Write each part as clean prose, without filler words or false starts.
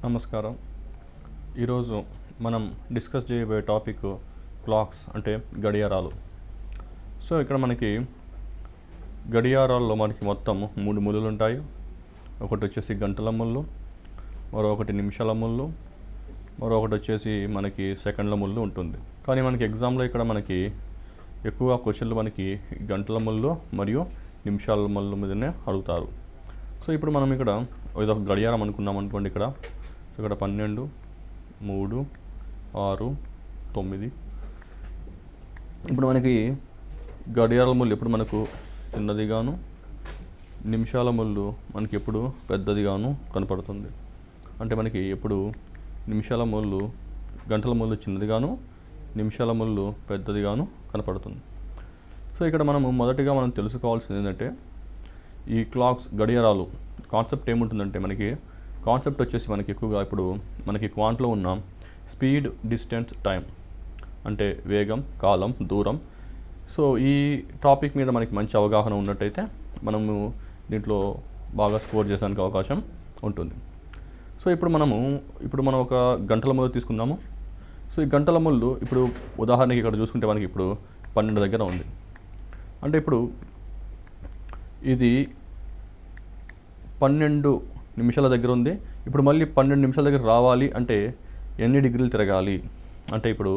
నమస్కారం. ఈరోజు మనం డిస్కస్ చేయబోయే టాపిక్ క్లాక్స్ అంటే గడియారాలు. సో ఇక్కడ మనకి గడియారాల్లో మొత్తం 3 ముళ్ళు ఉంటాయి. ఒకటి వచ్చేసి గంటల ముళ్ళు, మరొకటి నిమిషాల ముళ్ళు, మరొకటి వచ్చేసి మనకి సెకండ్ల ముళ్ళు ఉంటుంది. కానీ మనకి ఎగ్జామ్లో ఇక్కడ మనకి ఎక్కువ క్వశ్చన్లు మనకి గంటల ముళ్ళు మరియు నిమిషాల ముళ్ళు మీదనే అడుగుతారు. సో ఇప్పుడు మనం ఇక్కడ ఇదొక గడియారం అనుకున్నాం అనుకోండి. ఇక్కడ 12, 3, 6, 9. ఇప్పుడు మనకి గడియారాల ముళ్ళు ఎప్పుడు మనకు చిన్నదిగాను, నిమిషాల ముళ్ళు మనకి ఎప్పుడు పెద్దదిగాను కనపడుతుంది. అంటే మనకి ఎప్పుడు నిమిషాల ముళ్ళు, గంటల ముళ్ళు చిన్నదిగాను, నిమిషాల ముళ్ళు పెద్దదిగాను కనపడుతుంది. సో ఇక్కడ మొదటిగా మనం తెలుసుకోవాల్సింది ఏంటంటే ఈ క్లాక్స్ గడియారాలు కాన్సెప్ట్ ఏముంటుందంటే కాన్సెప్ట్ వచ్చేసి మనకి ఎక్కువగా ఇప్పుడు మనకి క్వాంట్లో ఉన్న స్పీడ్, డిస్టెన్స్, టైం అంటే వేగం, కాలం, దూరం. సో ఈ టాపిక్ మీద మనకి మంచి అవగాహన ఉన్నట్టయితే మనము దీంట్లో బాగా స్కోర్ చేసానికి అవకాశం ఉంటుంది. సో ఇప్పుడు మనం ఒక గంటల ముళ్ళు తీసుకుందాము. సో ఈ గంటల ముళ్ళు ఇప్పుడు ఉదాహరణకి ఇక్కడ చూసుకుంటే మనకి ఇప్పుడు 12 దగ్గర ఉంది. అంటే ఇప్పుడు ఇది 12 నిమిషాల దగ్గర ఉంది. ఇప్పుడు మళ్ళీ 12 నిమిషాల దగ్గర రావాలి అంటే ఎన్ని డిగ్రీలు తిరగాలి అంటే ఇప్పుడు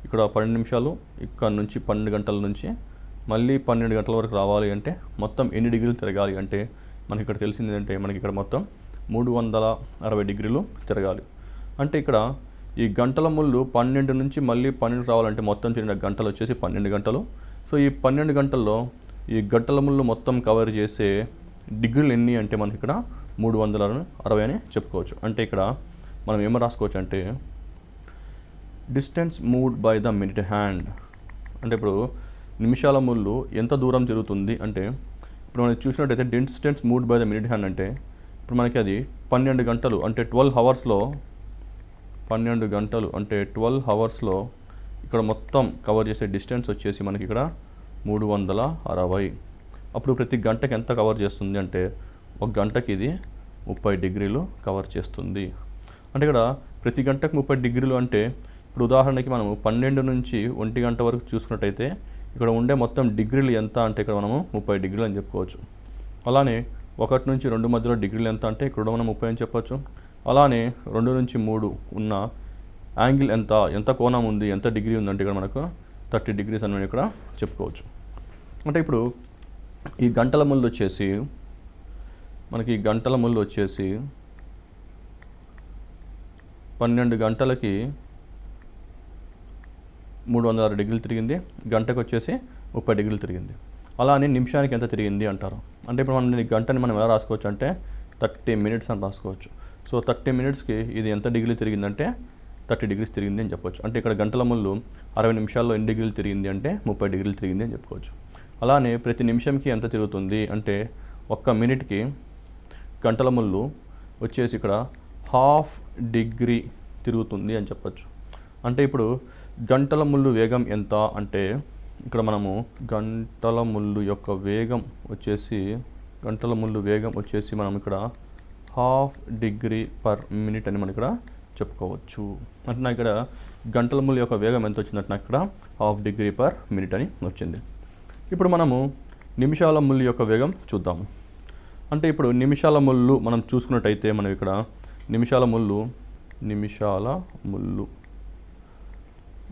ఇక్కడ 12 నిమిషాలు, ఇక్కడ నుంచి 12 గంటల నుంచి మళ్ళీ 12 గంటల వరకు రావాలి అంటే మొత్తం ఎన్ని డిగ్రీలు తిరగాలి అంటే మనకి ఇక్కడ తెలిసింది ఏంటంటే మనకి ఇక్కడ మొత్తం 360 డిగ్రీలు తిరగాలి. అంటే ఇక్కడ ఈ గంటల ముళ్ళు 12 నుంచి మళ్ళీ 12 రావాలంటే మొత్తం తిరిగిన గంటలు వచ్చేసి 12 గంటలు. సో ఈ 12 గంటల్లో ఈ గంటల ముళ్ళు మొత్తం కవర్ చేసే డిగ్రీలు ఎన్ని అంటే మనకి ఇక్కడ 360 అని చెప్పుకోవచ్చు. అంటే ఇక్కడ మనం ఏమో రాసుకోవచ్చు అంటే distance moved by the minute hand. అంటే ఇప్పుడు నిమిషాల ముళ్ళు ఎంత దూరం తిరుగుతుంది అంటే ఇప్పుడు మనం చూసినట్టయితే distance moved by the minute hand అంటే ఇప్పుడు మనకి అది 12 గంటలు అంటే 12 అవర్స్లో 12 గంటలు అంటే 12 అవర్స్లో ఇక్కడ మొత్తం కవర్ చేసే డిస్టెన్స్ వచ్చేసి మనకి ఇక్కడ 360. అప్పుడు ప్రతి గంటకి ఎంత కవర్ చేస్తుంది అంటే ఒక గంటకి ఇది 30 డిగ్రీలు కవర్ చేస్తుంది. అంటే ఇక్కడ ప్రతి గంటకు 30 డిగ్రీలు అంటే ఇప్పుడు ఉదాహరణకి మనము 12 నుంచి 1 గంట వరకు చూసుకున్నట్టయితే ఇక్కడ ఉండే మొత్తం డిగ్రీలు ఎంత అంటే ఇక్కడ మనము 30 డిగ్రీలు అని చెప్పుకోవచ్చు. అలానే 1 నుంచి 2 మధ్యలో డిగ్రీలు ఎంత అంటే ఇక్కడ మనం 30 అని చెప్పొచ్చు. అలానే 2 నుంచి 3 ఉన్న యాంగిల్ ఎంత కోణం ఉంది, ఎంత డిగ్రీ ఉందంటే ఇక్కడ మనకు 30 డిగ్రీస్ అని ఇక్కడ చెప్పుకోవచ్చు. అంటే ఇప్పుడు ఈ గంటల ముళ్ళు వచ్చేసి 12 గంటలకి 360 డిగ్రీలు తిరిగింది, గంటకు వచ్చేసి 30 డిగ్రీలు తిరిగింది. అలానే నిమిషానికి ఎంత తిరిగింది అంటారు. అంటే ఇప్పుడు ఈ గంటని మనం ఎలా రాసుకోవచ్చు అంటే 30 మినిట్స్ అని రాసుకోవచ్చు. సో 30 మినిట్స్కి ఇది ఎంత డిగ్రీలు తిరిగిందంటే 30 డిగ్రీస్ తిరిగింది అని చెప్పొచ్చు. అంటే ఇక్కడ గంటల ముళ్ళు 60 నిమిషాల్లో ఎన్ని డిగ్రీలు తిరిగింది అంటే 30 డిగ్రీలు తిరిగింది అని చెప్పుకోవచ్చు. అలానే ప్రతి నిమిషంకి ఎంత తిరుగుతుంది అంటే 1 మినిట్కి గంటల ముళ్ళు వచ్చేసి ఇక్కడ 1/2 డిగ్రీ తిరుగుతుంది అని చెప్పచ్చు. అంటే ఇప్పుడు గంటల ముళ్ళు వేగం ఎంత అంటే ఇక్కడ మనము గంటల ముళ్ళు వేగం వచ్చేసి మనం ఇక్కడ 1/2 డిగ్రీ పర్ మినిట్ అని మనం ఇక్కడ చెప్పుకోవచ్చు. అంటే నాకు ఇక్కడ గంటల ముళ్ళు యొక్క వేగం ఎంత వచ్చిందంటే నాకు ఇక్కడ 1/2 డిగ్రీ పర్ మినిట్ అని వచ్చింది. ఇప్పుడు మనము నిమిషాల ముళ్ళు యొక్క వేగం చూద్దాము. అంటే ఇప్పుడు నిమిషాల ముళ్ళు మనం చూసుకున్నట్టయితే మనం ఇక్కడ నిమిషాల ముళ్ళు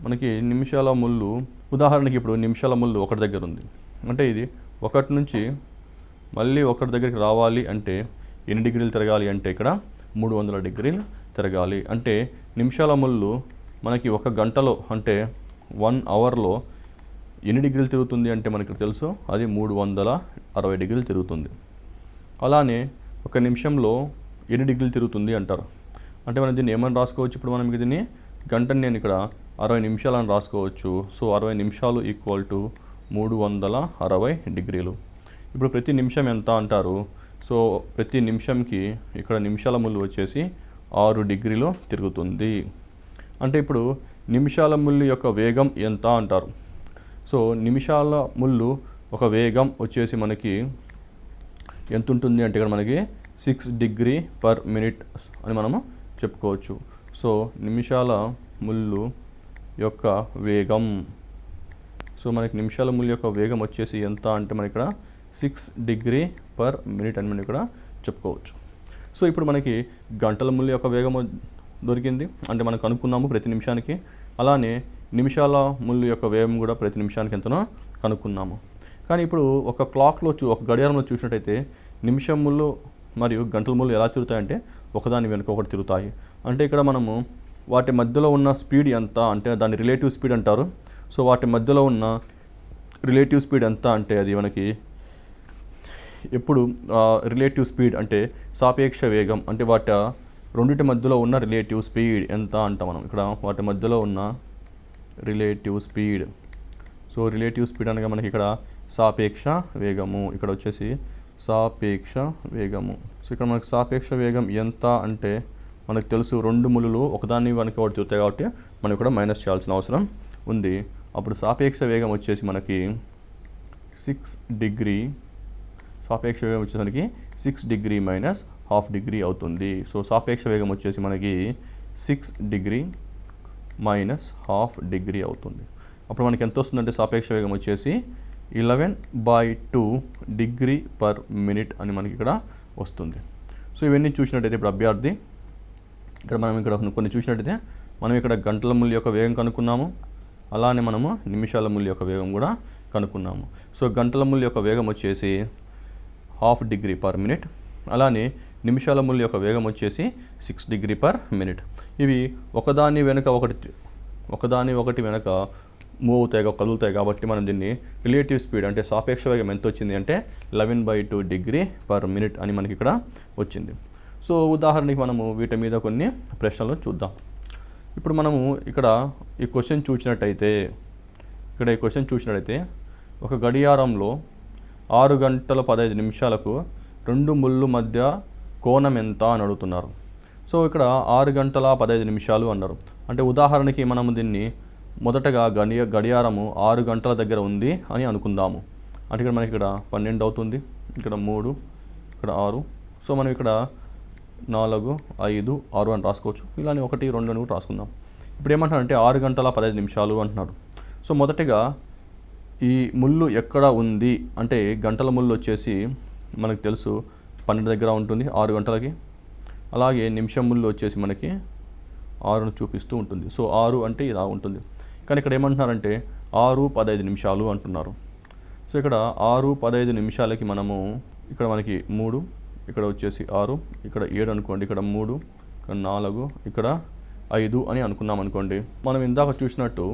మనకి నిమిషాల ముళ్ళు ఉదాహరణకి ఇప్పుడు నిమిషాల ముళ్ళు 1 దగ్గర ఉంది. అంటే ఇది 1 నుంచి మళ్ళీ 1 దగ్గరికి రావాలి అంటే ఎన్ని డిగ్రీలు తిరగాలి అంటే ఇక్కడ 300 డిగ్రీలు తిరగాలి. అంటే నిమిషాల ముళ్ళు మనకి 1 గంటలో అంటే 1 అవర్లో ఎన్ని డిగ్రీలు తిరుగుతుంది అంటే మనకి తెలుసు, అది 360 డిగ్రీలు తిరుగుతుంది. అలానే 1 నిమిషంలో ఎన్ని డిగ్రీలు తిరుగుతుంది అంటారు. అంటే మనం దీన్ని ఏమని రాసుకోవచ్చు, ఇప్పుడు మనం దీన్ని గంటని నేను ఇక్కడ 60 నిమిషాలని రాసుకోవచ్చు. సో 60 నిమిషాలు ఈక్వల్ టు 360 డిగ్రీలు. ఇప్పుడు ప్రతి నిమిషం ఎంత అంటారు. సో ప్రతి నిమిషంకి ఇక్కడ నిమిషాల ముళ్ళు వచ్చేసి 6 డిగ్రీలు తిరుగుతుంది. అంటే ఇప్పుడు నిమిషాల ముళ్ళు యొక్క వేగం ఎంత అంటారు. సో నిమిషాల ముళ్ళు ఒక వేగం వచ్చేసి మనకి ఎంత ఉంటుంది అంటే ఇక్కడ మనకి 6 డిగ్రీ పర్ మినిట్ అని మనము చెప్పుకోవచ్చు. సో నిమిషాల ముళ్ళు యొక్క వేగం, సో మనకి నిమిషాల ముళ్ళు యొక్క వేగం వచ్చేసి ఎంత అంటే మనకి ఇక్కడ 6 డిగ్రీ పర్ మినిట్ అని మనం ఇక్కడ చెప్పుకోవచ్చు. సో ఇప్పుడు మనకి గంటల ముళ్ళు యొక్క వేగం దొరికింది, అంటే మనం కనుక్కున్నాము ప్రతి నిమిషానికి. అలానే నిమిషాల ముళ్ళు యొక్క వేగం కూడా ప్రతి నిమిషానికి ఎంతనో కనుక్కున్నాము. కానీ ఇప్పుడు ఒక క్లాక్లో ఒక గడియారంలో చూసినట్టయితే నిమిషం ముళ్ళు మరియు గంటల ముళ్ళు ఎలా తిరుగుతాయంటే ఒకదాని వెనుక ఒకటి తిరుగుతాయి. అంటే ఇక్కడ మనము వాటి మధ్యలో ఉన్న స్పీడ్ ఎంత అంటే దాన్ని రిలేటివ్ స్పీడ్ అంటారు. సో వాటి మధ్యలో ఉన్న రిలేటివ్ స్పీడ్ ఎంత అంటే అది మనకి ఎప్పుడు రిలేటివ్ స్పీడ్ అంటే సాపేక్ష వేగం, అంటే వాటి రెండింటి మధ్యలో ఉన్న రిలేటివ్ స్పీడ్ ఎంత అంట మనం ఇక్కడ వాటి మధ్యలో ఉన్న relative speed. So relative speed అనగా మనకి ఇక్కడ సాపేక్ష వేగము, ఇక్కడ వచ్చేసి సాపేక్ష వేగము. సో ఇక్కడ మనకి సాపేక్ష వేగం ఎంత అంటే మనకు తెలుసు, రెండు ముళ్ళు ఒకదాన్ని వెనక ఒకటి తిరుగుతాయి కాబట్టి మనం ఇక్కడ మైనస్ చేయాల్సిన అవసరం ఉంది. అప్పుడు సాపేక్ష వేగం వచ్చేసి మనకి 6 డిగ్రీ, సాపేక్ష వేగం వచ్చేసరికి 6 డిగ్రీ మైనస్ హాఫ్ డిగ్రీ అవుతుంది. సో సాపేక్ష వేగం వచ్చేసి మనకి 6 డిగ్రీ మైనస్ హాఫ్ డిగ్రీ అవుతుంది. అప్పుడు మనకి ఎంత వస్తుందంటే సాపేక్ష వేగం వచ్చేసి 11/2 డిగ్రీ పర్ మినిట్ అని మనకి ఇక్కడ వస్తుంది. సో ఇవన్నీ చూసినట్టయితే ఇప్పుడు అభ్యర్థి మనం ఇక్కడ కొన్ని చూసినట్టయితే మనం ఇక్కడ గంటల ముళ్ళు యొక్క వేగం కనుక్కున్నాము, అలానే మనము నిమిషాల ముళ్ళు యొక్క వేగం కూడా కనుక్కున్నాము. సో గంటల ముళ్ళు యొక్క వేగం వచ్చేసి హాఫ్ డిగ్రీ పర్ మినిట్, అలానే నిమిషాల ముళ్ళు యొక్క వేగం వచ్చేసి 6 డిగ్రీ పర్ మినిట్. ఇవి ఒకదాని ఒకటి వెనక మూవ్ అవుతాయి, కదులుతాయి కాబట్టి మనం దీన్ని రిలేటివ్ స్పీడ్ అంటే సాపేక్ష వేగం ఎంత వచ్చింది అంటే 11/2 డిగ్రీ పర్ మినిట్ అని మనకి ఇక్కడ వచ్చింది. సో ఉదాహరణకి మనము వీటి మీద కొన్ని ప్రశ్నలు చూద్దాం. ఇప్పుడు మనము ఇక్కడ ఈ క్వశ్చన్ చూసినట్టయితే ఒక గడియారంలో 6 గంటల 15 నిమిషాలకు 2 ముళ్ళు మధ్య కోణం ఎంత అని అడుగుతున్నారు. సో ఇక్కడ 6 గంటల 15 నిమిషాలు అన్నారు. అంటే ఉదాహరణకి మనము దీన్ని మొదటగా గడియారము 6 గంటల దగ్గర ఉంది అని అనుకుందాము. అంటే ఇక్కడ మనకి ఇక్కడ 12 అవుతుంది, ఇక్కడ 3, ఇక్కడ 6. సో మనం ఇక్కడ 4, 5, 6 అని రాసుకోవచ్చు. ఇలానే 1, 2 అని కూడా రాసుకుందాం. ఇప్పుడు ఏమంటారంటే 6 గంటల 15 నిమిషాలు అంటున్నారు. సో మొదటగా ఈ ముళ్ళు ఎక్కడ ఉంది అంటే గంటల ముళ్ళు వచ్చేసి మనకు తెలుసు 12 దగ్గర ఉంటుంది 6 గంటలకి. అలాగే నిమిషం ముళ్ళు వచ్చేసి మనకి 6ను చూపిస్తూ ఉంటుంది. సో 6 అంటే ఇలా ఉంటుంది. కానీ ఇక్కడ ఏమంటున్నారంటే 6:15 నిమిషాలు అంటున్నారు. సో ఇక్కడ 6:15 నిమిషాలకి మనము ఇక్కడ మనకి 3, ఇక్కడ వచ్చేసి 6, ఇక్కడ 7 అనుకోండి, ఇక్కడ 3, ఇక్కడ 4, ఇక్కడ 5 అని అనుకున్నాం అనుకోండి. మనం ఇందాక చూసినట్టు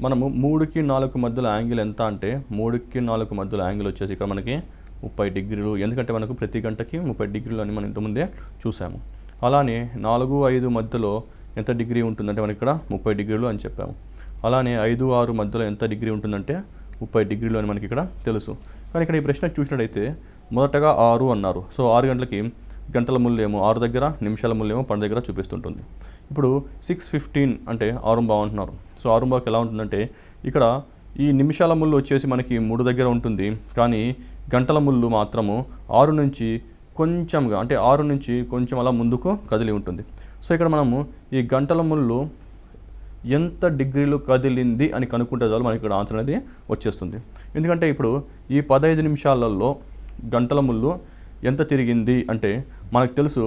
మనము 3కి 4కి మధ్యలో యాంగిల్ ఎంత అంటే 3కి 4కి మధ్యలో యాంగిల్ వచ్చేసి ఇక్కడ మనకి 30 డిగ్రీలు. ఎందుకంటే మనకు ప్రతి గంటకి 30 డిగ్రీలు అని మనం ఇంతకుముందే చూసాము. అలానే 4, 5 మధ్యలో ఎంత డిగ్రీ ఉంటుందంటే మనకి ఇక్కడ 30 డిగ్రీలు అని చెప్పాము. అలానే 5, 6 మధ్యలో ఎంత డిగ్రీ ఉంటుందంటే 30 డిగ్రీలు అని మనకి ఇక్కడ తెలుసు. కానీ ఇక్కడ ఈ ప్రశ్న చూసినట్టయితే మొదటగా 6 అన్నారు. సో 6 గంటలకి గంటల ముళ్ళు ఏమో 6 దగ్గర, నిమిషాల ముళ్ళు ఏమో 12 దగ్గర చూపిస్తుంటుంది. ఇప్పుడు 6:15 అంటే 6 అంటున్నారు. సో 6 ఎలా ఉంటుందంటే ఇక్కడ ఈ నిమిషాల ముళ్ళు వచ్చేసి మనకి 3 దగ్గర ఉంటుంది, కానీ గంటల ముళ్ళు మాత్రము 6 నుంచి కొంచెంగా అంటే 6 నుంచి కొంచెం అలా ముందుకు కదిలి ఉంటుంది. సో ఇక్కడ మనము ఈ గంటల ముళ్ళు ఎంత డిగ్రీలు కదిలింది అని కనుక్కుంటే చాలు మనకి ఇక్కడ ఆన్సర్ అనేది వచ్చేస్తుంది. ఎందుకంటే ఇప్పుడు ఈ 15 నిమిషాలలో గంటల ముళ్ళు ఎంత తిరిగింది అంటే మనకు తెలుసు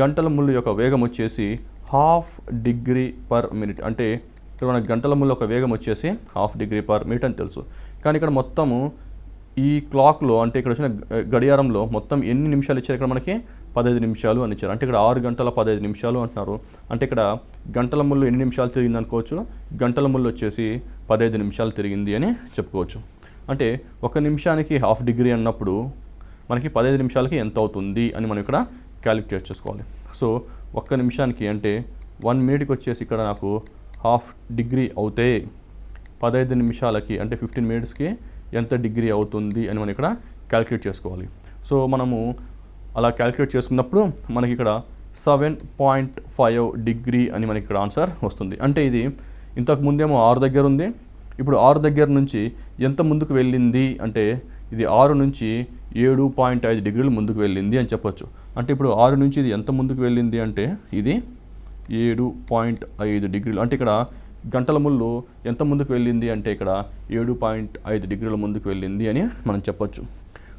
గంటల ముళ్ళు యొక్క వేగం వచ్చేసి హాఫ్ డిగ్రీ పర్ మినిట్. అంటే ఇక్కడ మన గంటల ముళ్ళు యొక్క వేగం వచ్చేసి హాఫ్ డిగ్రీ పర్ మినిట్ అని తెలుసు. కానీ ఇక్కడ మొత్తము ఈ క్లాక్లో అంటే ఇక్కడ వచ్చిన గడియారంలో మొత్తం ఎన్ని నిమిషాలు ఇచ్చారు, ఇక్కడ మనకి 15 నిమిషాలు అని ఇచ్చారు. అంటే ఇక్కడ 6 గంటల 15 నిమిషాలు అంటున్నారు. అంటే ఇక్కడ గంటల ముళ్ళు ఎన్ని నిమిషాలు తిరిగింది అనుకోవచ్చు, గంటల ముళ్ళు వచ్చేసి 15 నిమిషాలు తిరిగింది అని చెప్పుకోవచ్చు. అంటే 1 నిమిషానికి హాఫ్ డిగ్రీ అన్నప్పుడు మనకి 15 నిమిషాలకి ఎంత అవుతుంది అని మనం ఇక్కడ క్యాలిక్యులేట్ చేసుకోవాలి. సో 1 నిమిషానికి అంటే 1 మినిట్కి వచ్చేసి ఇక్కడ నాకు హాఫ్ డిగ్రీ అవుతే 15 నిమిషాలకి అంటే 15 మినిట్స్కి ఎంత డిగ్రీ అవుతుంది అని మనం ఇక్కడ క్యాలిక్యులేట్ చేసుకోవాలి. సో మనము అలా క్యాలిక్యులేట్ చేసుకున్నప్పుడు మనకి ఇక్కడ 7.5 డిగ్రీ అని మనకి ఇక్కడ ఆన్సర్ వస్తుంది. అంటే ఇది ఇంతకు ముందేమో 6 దగ్గర ఉంది, ఇప్పుడు 6 దగ్గర నుంచి ఎంత ముందుకు వెళ్ళింది అంటే ఇది 6 నుంచి 7.5 డిగ్రీలు ముందుకు వెళ్ళింది అని చెప్పొచ్చు. అంటే ఇప్పుడు 6 నుంచి ఇది ఎంత ముందుకు వెళ్ళింది అంటే ఇది 7.5 డిగ్రీలు. అంటే ఇక్కడ గంటల ముళ్ళు ఎంత ముందుకు వెళ్ళింది అంటే ఇక్కడ 7.5 డిగ్రీల ముందుకు వెళ్ళింది అని మనం చెప్పొచ్చు.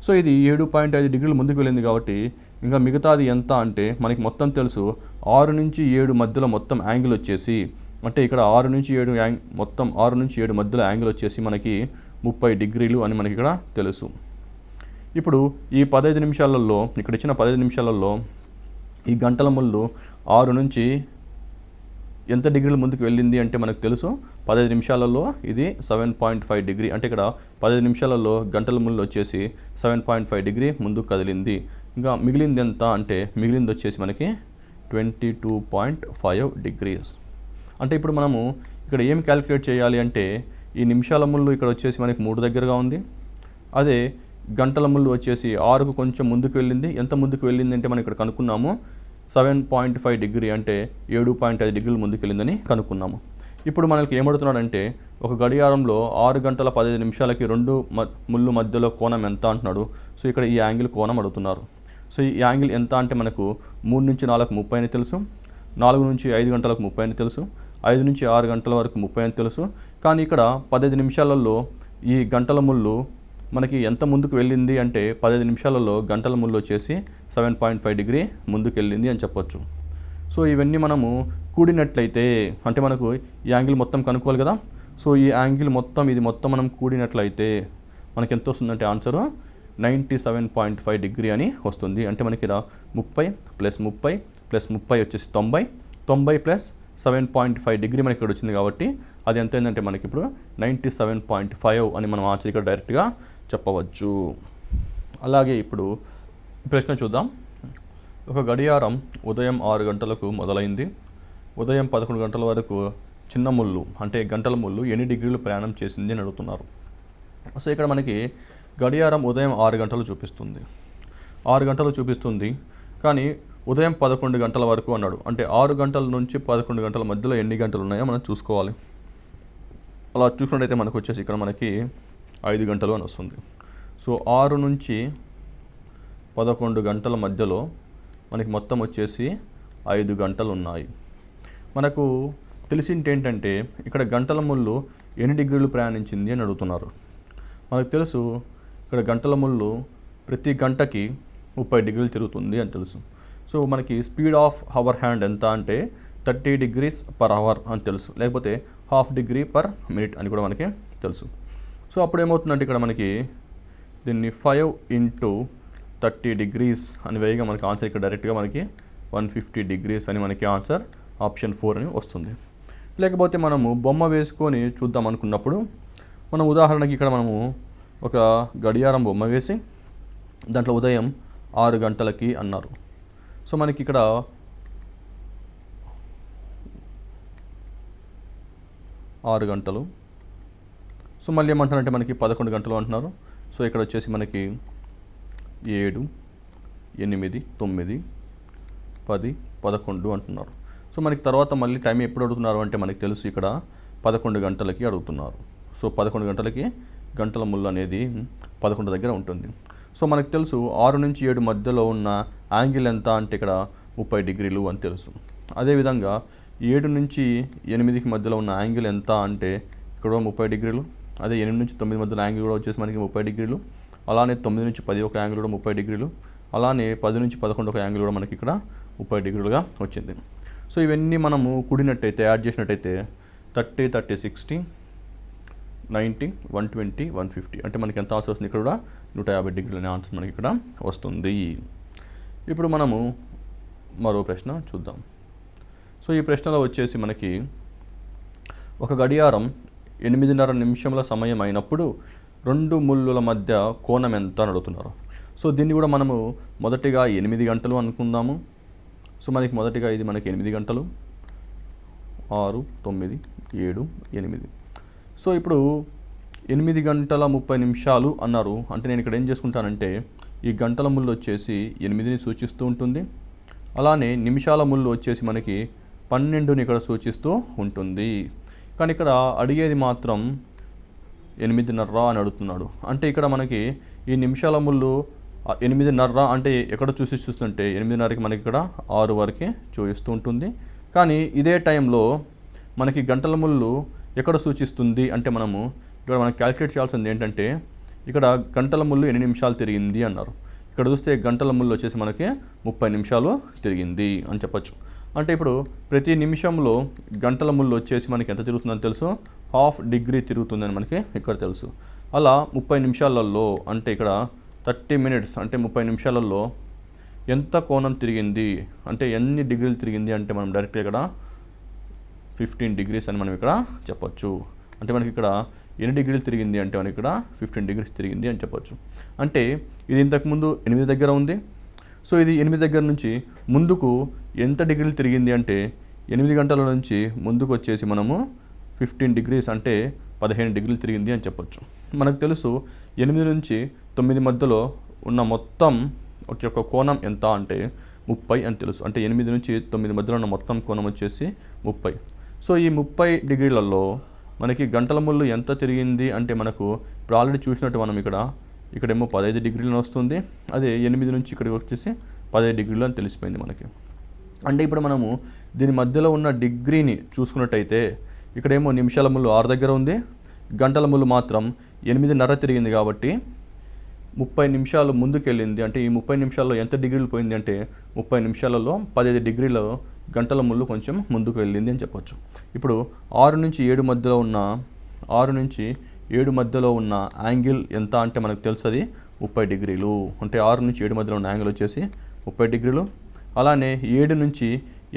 సో ఇది 7.5 డిగ్రీలు ముందుకు వెళ్ళింది కాబట్టి ఇంకా మిగతాది ఎంత అంటే మనకి మొత్తం తెలుసు 6 నుంచి 7 మధ్యలో మొత్తం యాంగిల్ వచ్చేసి, అంటే ఇక్కడ 6 నుంచి 7 మొత్తం 6 నుంచి 7 మధ్యలో యాంగిల్ వచ్చేసి మనకి 30 డిగ్రీలు అని మనకి ఇక్కడ తెలుసు. ఇప్పుడు ఈ 15 నిమిషాలలో ఇక్కడ ఇచ్చిన 15 నిమిషాలలో ఈ గంటల ముళ్ళు 6 నుంచి ఎంత డిగ్రీల ముందుకు వెళ్ళింది అంటే మనకు తెలుసు 15 నిమిషాలలో ఇది 7.5 డిగ్రీ. అంటే ఇక్కడ 15 నిమిషాలలో గంటల ముళ్ళు వచ్చేసి 7.5 డిగ్రీ ముందుకు కదిలింది. ఇంకా మిగిలింది ఎంత అంటే మిగిలింది వచ్చేసి మనకి 22.5 డిగ్రీస్. అంటే ఇప్పుడు మనము ఇక్కడ ఏం క్యాలిక్యులేట్ చేయాలి అంటే ఈ నిమిషాల ముళ్ళు ఇక్కడ వచ్చేసి మనకి 3 దగ్గరగా ఉంది, అదే గంటల ముళ్ళు వచ్చేసి 6కు కొంచెం ముందుకు వెళ్ళింది. ఎంత ముందుకు వెళ్ళింది అంటే మనం ఇక్కడ కనుక్కున్నాము 7.5 డిగ్రీ అంటే 7.5 డిగ్రీలు ముందుకు వెళ్ళిందని కనుక్కున్నాము. ఇప్పుడు మనకి ఏమడుతున్నాడంటే ఒక గడియారంలో 6 గంటల 15 నిమిషాలకి 2 ముళ్ళు మధ్యలో కోణం ఎంత అంటున్నాడు. సో ఇక్కడ ఈ యాంగిల్ కోణం అడుగుతున్నారు. సో ఈ యాంగిల్ ఎంత అంటే మనకు 3 నుంచి 4కు 30 అని తెలుసు, 4 నుంచి 5 గంటలకు 30 అని తెలుసు, 5 నుంచి 6 గంటల వరకు 30 అని తెలుసు. కానీ ఇక్కడ 15 నిమిషాలలో ఈ గంటల ముళ్ళు మనకి ఎంత ముందుకు వెళ్ళింది అంటే 15 నిమిషాలలో గంటల ముళ్ళు వచ్చేసి 7.5 డిగ్రీ ముందుకు వెళ్ళింది అని చెప్పొచ్చు. సో ఇవన్నీ మనము కూడినట్లయితే అంటే మనకు ఈ యాంగిల్ మొత్తం కనుక్కోవాలి కదా. సో ఈ యాంగిల్ మొత్తం ఇది మొత్తం మనం కూడినట్లయితే మనకి ఎంత వస్తుందంటే ఆన్సరు 97.5 డిగ్రీ అని వస్తుంది. అంటే మనకి ఇక్కడ 30 + 30 + 30 వచ్చేసి 90, 90 + 7.5 డిగ్రీ మనకి ఇక్కడ వచ్చింది కాబట్టి అది ఎంత అయిందంటే మనకి ఇప్పుడు 97.5 అని మనం ఆన్సర్ ఇక్కడ డైరెక్ట్గా చెప్పవచ్చు. అలాగే ఇప్పుడు ప్రశ్న చూద్దాం. ఒక గడియారం ఉదయం 6 గంటలకు మొదలైంది, ఉదయం 11 గంటల వరకు చిన్న ముళ్ళు అంటే గంటల ముళ్ళు ఎన్ని డిగ్రీలు ప్రయాణం చేసింది అని అడుగుతున్నారు. సో ఇక్కడ మనకి గడియారం ఉదయం 6 గంటలు చూపిస్తుంది, 6 గంటలు చూపిస్తుంది కానీ ఉదయం 11 గంటల వరకు అన్నాడు. అంటే 6 గంటల నుంచి 11 గంటల మధ్యలో ఎన్ని గంటలు ఉన్నాయో మనం చూసుకోవాలి. అలా చూసుకున్నట్టయితే మనకు వచ్చేసి ఇక్కడ మనకి 5 గంటలు అని వస్తుంది. సో 6 నుంచి 11 గంటల మధ్యలో మనకి మొత్తం వచ్చేసి 5 గంటలు ఉన్నాయి. మనకు తెలిసింది ఏంటంటే ఇక్కడ గంటల ముళ్ళు ఎన్ని డిగ్రీలు ప్రయాణించింది అని అడుగుతున్నారు. మనకు తెలుసు ఇక్కడ గంటల ముళ్ళు ప్రతి గంటకి 30 డిగ్రీలు తిరుగుతుంది అని తెలుసు. సో మనకి స్పీడ్ ఆఫ్ అవర్ హ్యాండ్ ఎంత అంటే 30 degrees per hour అని తెలుసు, లేకపోతే ½ degree per minute అని కూడా మనకి తెలుసు. సో అప్పుడు ఏమవుతుందంటే ఇక్కడ మనకి దీన్ని 5 × 30 degrees అని వేయగా మనకి ఆన్సర్ ఇక్కడ డైరెక్ట్గా మనకి 150 degrees అని మనకి ఆన్సర్ ఆప్షన్ 4 అని వస్తుంది. లేకపోతే మనము బొమ్మ వేసుకొని చూద్దాం అనుకున్నప్పుడు మనం ఉదాహరణకి ఇక్కడ మనము ఒక గడియారం బొమ్మ వేసి దాంట్లో ఉదయం 6 గంటలకి అన్నారు. సో మనకి ఇక్కడ 6 గంటలు. సో మళ్ళీ ఏమంటున్నారంటే మనకి 11 గంటలు అంటున్నారు. సో ఇక్కడ వచ్చేసి మనకి 7, 8, 9, 10, 11 అంటున్నారు. సో మనకి తర్వాత మళ్ళీ టైం ఎప్పుడు అడుగుతున్నారు అంటే మనకి తెలుసు ఇక్కడ 11 గంటలకి అడుగుతున్నారు. సో 11 గంటలకి గంటల ముళ్ళు అనేది 11 దగ్గర ఉంటుంది. సో మనకు తెలుసు 6 నుంచి 7 మధ్యలో ఉన్న యాంగిల్ ఎంత అంటే ఇక్కడ 30 డిగ్రీలు అని తెలుసు. అదేవిధంగా 7 నుంచి 8కి మధ్యలో ఉన్న యాంగిల్ ఎంత అంటే ఇక్కడ 30 డిగ్రీలు. అదే 8 నుంచి 9 మధ్యలో యాంగిల్ కూడా వచ్చేసి మనకి 30 డిగ్రీలు. అలానే 9 నుంచి 10 ఒక యాంగిల్ కూడా 30 డిగ్రీలు. అలానే 10 నుంచి 11 ఒక యాంగిల్ కూడా మనకి ఇక్కడ 30 డిగ్రీలుగా వచ్చింది. సో ఇవన్నీ మనము కూడినట్టయితే యాడ్ చేసినట్టయితే 30, 30, 60, 90, 120, 150 అంటే మనకి ఎంత ఆన్సర్ వస్తుంది ఇక్కడ కూడా 150 డిగ్రీలు అనే ఆన్సర్ మనకి ఇక్కడ వస్తుంది. ఇప్పుడు మనము మరో ప్రశ్న చూద్దాం. సో ఈ ప్రశ్నలో వచ్చేసి మనకి ఒక గడియారం 8:30 నిమిషముల సమయం అయినప్పుడు 2 ముళ్ళుల మధ్య కోణం ఎంత అని అడుగుతున్నారు. సో దీన్ని కూడా మనము మొదటిగా 8 గంటలు అనుకుందాము. సో మనకి మొదటిగా ఇది మనకి 8 గంటలు, 6, 9, 7, 8. సో ఇప్పుడు 8 గంటల 30 నిమిషాలు అన్నారు. అంటే నేను ఇక్కడ ఏం చేసుకుంటానంటే ఈ గంటల ముళ్ళు వచ్చేసి 8ని సూచిస్తూ ఉంటుంది. అలానే నిమిషాల ముళ్ళు వచ్చేసి మనకి 12ని ఇక్కడ సూచిస్తూ ఉంటుంది. కానీ ఇక్కడ అడిగేది మాత్రం 8:30 అని అడుగుతున్నాడు. అంటే ఇక్కడ మనకి ఈ నిమిషాల ముళ్ళు 8:30 అంటే ఎక్కడ చూస్తుంటే 8:30కి మనకి ఇక్కడ 6 వరకే చూపిస్తూ ఉంటుంది. కానీ ఇదే టైంలో మనకి గంటల ముళ్ళు ఎక్కడ సూచిస్తుంది అంటే మనము ఇక్కడ మనం క్యాలిక్యులేట్ చేయాల్సింది ఏంటంటే ఇక్కడ గంటల ముళ్ళు ఎన్ని నిమిషాలు తిరిగింది అన్నారు. ఇక్కడ చూస్తే గంటల ముళ్ళు వచ్చేసి మనకి 30 నిమిషాలు తిరిగింది అని చెప్పొచ్చు. అంటే ఇప్పుడు ప్రతి నిమిషంలో గంటల ముళ్ళు వచ్చేసి మనకి ఎంత తిరుగుతుందని తెలుసు, 1/2 డిగ్రీ తిరుగుతుందని మనకి ఇక్కడ తెలుసు. అలా 30 నిమిషాలలో అంటే ఇక్కడ 30 మినిట్స్ అంటే 30 నిమిషాలలో ఎంత కోణం తిరిగింది అంటే ఎన్ని డిగ్రీలు తిరిగింది అంటే మనం డైరెక్ట్గా ఇక్కడ 15 డిగ్రీస్ అని మనం ఇక్కడ చెప్పొచ్చు. అంటే మనకి ఇక్కడ ఎన్ని డిగ్రీలు తిరిగింది అంటే మనకి ఇక్కడ 15 డిగ్రీస్ తిరిగింది అని చెప్పొచ్చు. అంటే ఇది ఇంతకుముందు 8 దగ్గర ఉంది. సో ఇది 8 దగ్గర నుంచి ముందుకు ఎంత డిగ్రీలు తిరిగింది అంటే 8 గంటల నుంచి ముందుకు వచ్చేసి మనము 15 డిగ్రీస్ అంటే 15 డిగ్రీలు తిరిగింది అని చెప్పొచ్చు. మనకు తెలుసు 8 నుంచి 9 మధ్యలో ఉన్న మొత్తం ఒక కోణం ఎంత అంటే 30 అని తెలుసు. అంటే 8 నుంచి 9 మధ్యలో ఉన్న మొత్తం కోణం వచ్చేసి 30. సో ఈ 30 డిగ్రీలలో మనకి గంటల ముళ్ళు ఎంత తిరిగింది అంటే మనకు ఇప్పుడు ఆల్రెడీ చూసినట్టు మనం ఇక్కడేమో 15 డిగ్రీలు వస్తుంది. అదే 8 నుంచి ఇక్కడికి వచ్చేసి 15 డిగ్రీలు అని తెలిసిపోయింది మనకి. అంటే ఇప్పుడు మనము దీని మధ్యలో ఉన్న డిగ్రీని చూసుకున్నట్టయితే ఇక్కడేమో నిమిషాల ముళ్ళు 6 దగ్గర ఉంది, గంటల ముళ్ళు మాత్రం 8.5 తిరిగింది కాబట్టి 30 నిమిషాలు ముందుకు వెళ్ళింది. అంటే ఈ 30 నిమిషాల్లో ఎంత డిగ్రీలు పోయింది అంటే 30 నిమిషాలలో 15 డిగ్రీల గంటల ముళ్ళు కొంచెం ముందుకు వెళ్ళింది అని చెప్పొచ్చు. ఇప్పుడు 6 నుంచి 7 మధ్యలో ఉన్న యాంగిల్ ఎంత అంటే మనకు తెలుసు, అది 30 డిగ్రీలు. అంటే 6 నుంచి 7 మధ్యలో ఉన్న యాంగిల్ వచ్చేసి 30 డిగ్రీలు. అలానే 7 నుంచి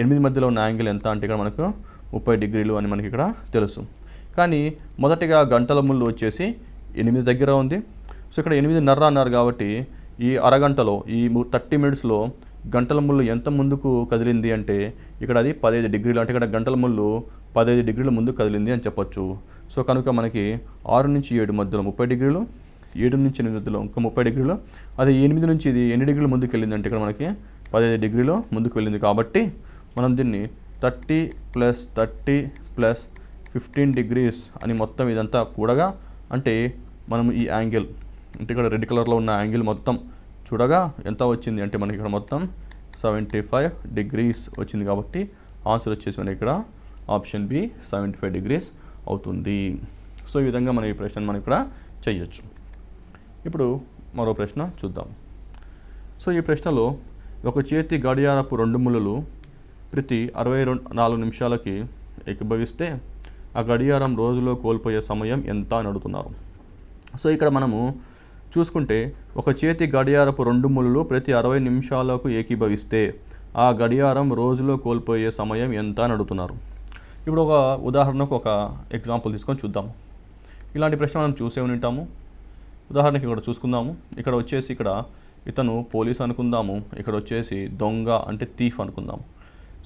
8 మధ్యలో ఉన్న యాంగిల్ ఎంత అంటే ఇక్కడ మనకు 30 డిగ్రీలు అని మనకి ఇక్కడ తెలుసు. కానీ మొదటిగా గంటల ముళ్ళు వచ్చేసి 8 దగ్గర ఉంది. సో ఇక్కడ 8.5 అన్నారు కాబట్టి ఈ అరగంటలో ఈ 30 మినిట్స్లో గంటల ముళ్ళు ఎంత ముందుకు కదిలింది అంటే ఇక్కడ అది 15 డిగ్రీలు. అంటే ఇక్కడ గంటల ముళ్ళు 15 డిగ్రీల ముందుకు కదిలింది అని చెప్పొచ్చు. సో కనుక మనకి 6 నుంచి 7 మధ్యలో 30 డిగ్రీలు, 7 నుంచి 8 మధ్యలో ఇంకా 30 డిగ్రీలు, అదే 8 నుంచి ఇది ఎన్ని డిగ్రీలు ముందుకు వెళ్ళింది అంటే ఇక్కడ మనకి 15 డిగ్రీలు ముందుకు వెళ్ళింది. కాబట్టి మనం దీన్ని 30 + 15 డిగ్రీస్ అని మొత్తం ఇదంతా కూడగా అంటే మనం ఈ యాంగిల్ అంటే ఇక్కడ రెడ్ కలర్లో ఉన్న యాంగిల్ మొత్తం చూడగా ఎంత వచ్చింది అంటే మనకి ఇక్కడ మొత్తం 75 డిగ్రీస్ వచ్చింది. కాబట్టి ఆన్సర్ వచ్చేసి మనకి ఇక్కడ ఆప్షన్ బి 75 డిగ్రీస్ అవుతుంది. సో ఈ విధంగా మనం ఈ ప్రశ్న మనం ఇక్కడ చేయొచ్చు. ఇప్పుడు మరో ప్రశ్న చూద్దాం. సో ఈ ప్రశ్నలో ఒక చేతి గడియారపు 2 ముళ్ళు ప్రతి 64 నిమిషాలకి ఏకీభవిస్తే ఆ గడియారం రోజులో కోల్పోయే సమయం ఎంత అని అడుగుతున్నారు. సో ఇక్కడ మనము చూసుకుంటే ఒక చేతి గడియారపు 2 ముళ్ళు ప్రతి 60 నిమిషాలకు ఏకీభవిస్తే ఆ గడియారం రోజులో కోల్పోయే సమయం ఎంత అని అడుగుతున్నారు. ఇప్పుడు ఒక ఉదాహరణకు ఒక ఎగ్జాంపుల్ తీసుకొని చూద్దాము. ఇలాంటి ప్రశ్న మనం చూసే ఉంటాము. ఉదాహరణకి ఇక్కడ చూసుకుందాము. ఇక్కడ వచ్చేసి ఇక్కడ ఇతను పోలీస్ అనుకుందాము, ఇక్కడ వచ్చేసి దొంగ అంటే థీఫ్ అనుకుందాము.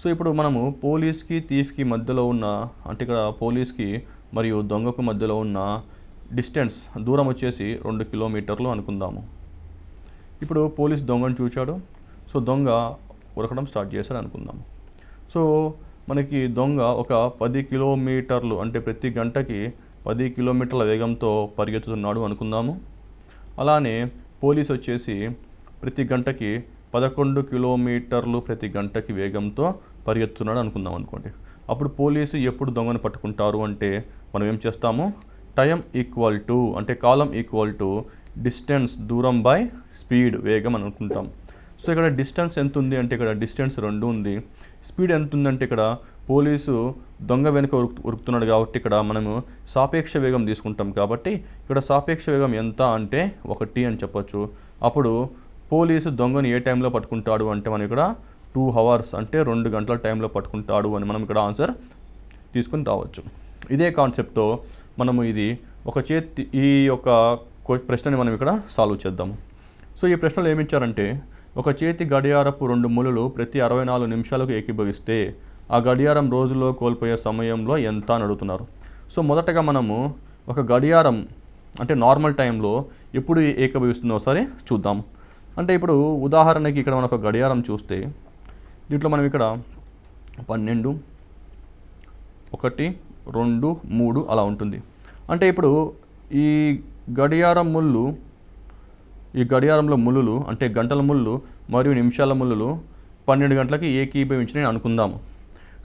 సో ఇప్పుడు మనము పోలీస్కి థీఫ్కి మధ్యలో ఉన్న అంటే ఇక్కడ పోలీస్కి మరియు దొంగకు మధ్యలో ఉన్న డిస్టెన్స్ దూరం వచ్చేసి 2 కిలోమీటర్లు అనుకుందాము. ఇప్పుడు పోలీస్ దొంగను చూశాడు. సో దొంగ ఉరకడం స్టార్ట్ చేశాడు అనుకుందాము. సో మనకి దొంగ ఒక 10 కిలోమీటర్లు అంటే ప్రతి గంటకి 10 కిలోమీటర్ల వేగంతో పరిగెత్తుతున్నాడు అనుకుందాము. అలానే పోలీస్ వచ్చేసి ప్రతి గంటకి 11 కిలోమీటర్లు ప్రతి గంటకి వేగంతో పరిగెత్తున్నాడు అనుకుందాం అనుకోండి. అప్పుడు పోలీసు ఎప్పుడు దొంగను పట్టుకుంటారు అంటే మనం ఏం చేస్తాము, టైం ఈక్వల్ టు అంటే కాలం ఈక్వల్ టు డిస్టెన్స్ దూరం బై స్పీడ్ వేగం అని అనుకుంటాం. సో ఇక్కడ డిస్టెన్స్ ఎంత ఉంది అంటే ఇక్కడ డిస్టెన్స్ 2 ఉంది. స్పీడ్ ఎంత ఉందంటే ఇక్కడ పోలీసు దొంగ వెనుక ఉరుకుతున్నాడు కాబట్టి ఇక్కడ మనము సాపేక్ష వేగం తీసుకుంటాం. కాబట్టి ఇక్కడ సాపేక్ష వేగం ఎంత అంటే 1 అని చెప్పొచ్చు. అప్పుడు పోలీసు దొంగను ఏ టైంలో పట్టుకుంటాడు అంటే మనం ఇక్కడ 2 అవర్స్ అంటే 2 గంటల టైంలో పట్టుకుంటాడు అని మనం ఇక్కడ ఆన్సర్ తీసుకుని రావచ్చు. ఇదే కాన్సెప్ట్తో మనము ఇది ఒక చేతి ఈ యొక్క ప్రశ్నని మనం ఇక్కడ సాల్వ్ చేద్దాము. సో ఈ ప్రశ్నలో ఏమిచ్చారంటే ఒక చేతి గడియారపు 2 ముళ్ళు ప్రతి 64 నిమిషాలకు ఏకీభవిస్తే ఆ గడియారం రోజులో కోల్పోయే సమయంలో ఎంత అని అడుగుతున్నారు. సో మొదటగా మనము ఒక గడియారం అంటే నార్మల్ టైంలో ఎప్పుడు ఏకీభవిస్తుందో ఒకసారి చూద్దాము. అంటే ఇప్పుడు ఉదాహరణకి ఇక్కడ మనం ఒక గడియారం చూస్తే దీంట్లో మనం ఇక్కడ 12, 1, 2, 3 అలా ఉంటుంది. అంటే ఇప్పుడు ఈ గడియారంలో ముళ్ళు అంటే గంటల ముళ్ళు మరియు నిమిషాల ముళ్ళు 12 గంటలకి ఏకీభవించినవి అనుకుందాము.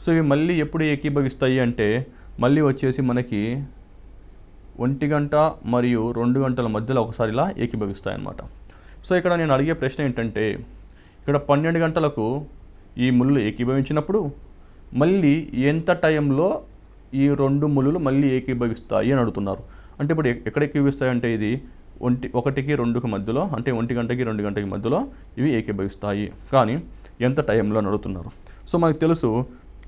సో ఇవి మళ్ళీ ఎప్పుడు ఏకీభవిస్తాయి అంటే మళ్ళీ వచ్చేసి మనకి 1 గంట మరియు 2 గంటల మధ్యలో ఒకసారి ఇలా ఏకీభవిస్తాయి అన్నమాట. సో ఇక్కడ నేను అడిగే ప్రశ్న ఏంటంటే ఇక్కడ 12 గంటలకు ఈ ముళ్ళు ఏకీభవించినప్పుడు మళ్ళీ ఎంత టైంలో ఈ 2 ముళ్ళు మళ్ళీ ఏకీభవిస్తాయి అని అడుగుతున్నారు. అంటే ఇప్పుడు ఎక్కడ ఏకీభవిస్తాయి అంటే ఇది 1కి 2కి మధ్యలో, అంటే 1 గంటకి 2 గంటకి మధ్యలో ఇవి ఏకీభవిస్తాయి. కానీ ఎంత టైంలో అని అడుగుతున్నారు. సో మనకు తెలుసు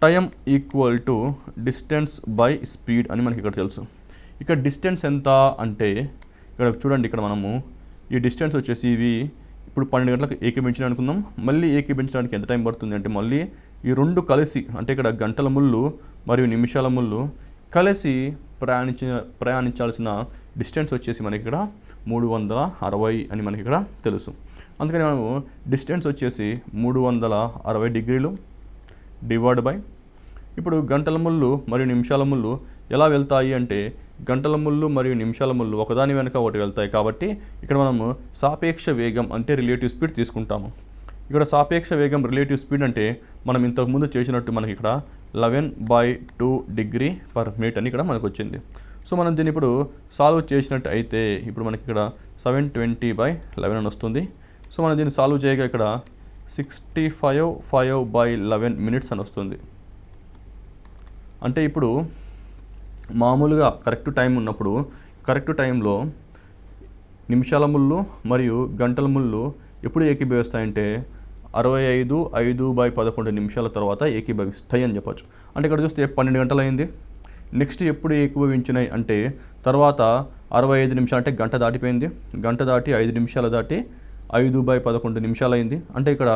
time equal to distance by speed అని మనకి ఇక్కడ తెలుసు. ఇక్కడ డిస్టెన్స్ ఎంత అంటే ఇక్కడ చూడండి, ఇక్కడ మనము ఈ డిస్టెన్స్ వచ్చేసి ఇవి ఇప్పుడు 12 గంటలకు ఏకీభవించడం అనుకుందాం. మళ్ళీ ఏకీభవించడానికి ఎంత టైం పడుతుంది అంటే మళ్ళీ ఈ 2 కలిసి, అంటే ఇక్కడ గంటల ముళ్ళు మరియు నిమిషాల ముళ్ళు కలిసి ప్రయాణించాల్సిన డిస్టెన్స్ వచ్చేసి మనకి ఇక్కడ 360 అని మనకి ఇక్కడ తెలుసు. అందుకని మనము డిస్టెన్స్ వచ్చేసి 360 డిగ్రీలు డివైడ్ బై ఇప్పుడు గంటల ముళ్ళు మరియు నిమిషాల ముళ్ళు ఎలా వెళ్తాయి అంటే గంటల ముళ్ళు మరియు నిమిషాల ముళ్ళు ఒకదాని వెనుక ఒకటి వెళ్తాయి. కాబట్టి ఇక్కడ మనము సాపేక్ష వేగం అంటే రిలేటివ్ స్పీడ్ తీసుకుంటాము. ఇక్కడ సాపేక్ష వేగం రిలేటివ్ స్పీడ్ అంటే మనం ఇంతకుముందు చేసినట్టు మనకి ఇక్కడ 11/2 డిగ్రీ పర్ మినిట్ అని ఇక్కడ మనకు వచ్చింది. సో మనం దీన్ని ఇప్పుడు సాల్వ్ చేసినట్టు అయితే ఇప్పుడు మనకి ఇక్కడ 720/11 అని వస్తుంది. సో మనం దీన్ని సాల్వ్ చేయగా ఇక్కడ 65/11 మినిట్స్ అని వస్తుంది. అంటే ఇప్పుడు మామూలుగా కరెక్ట్ టైం ఉన్నప్పుడు కరెక్ట్ టైంలో నిమిషాల ముళ్ళు మరియు గంటల ముళ్ళు ఎప్పుడు ఏకీభవిస్తాయంటే 65/5/11 నిమిషాల తర్వాత ఏకీభవిస్తాయి అని చెప్పచ్చు. అంటే ఇక్కడ చూస్తే 12 గంటలు అయింది. నెక్స్ట్ ఎప్పుడు ఏకీభవించినాయి అంటే తర్వాత 65 నిమిషాలు, అంటే గంట దాటిపోయింది. గంట దాటి 5 నిమిషాలు దాటి 5/11 నిమిషాలు అయింది. అంటే ఇక్కడ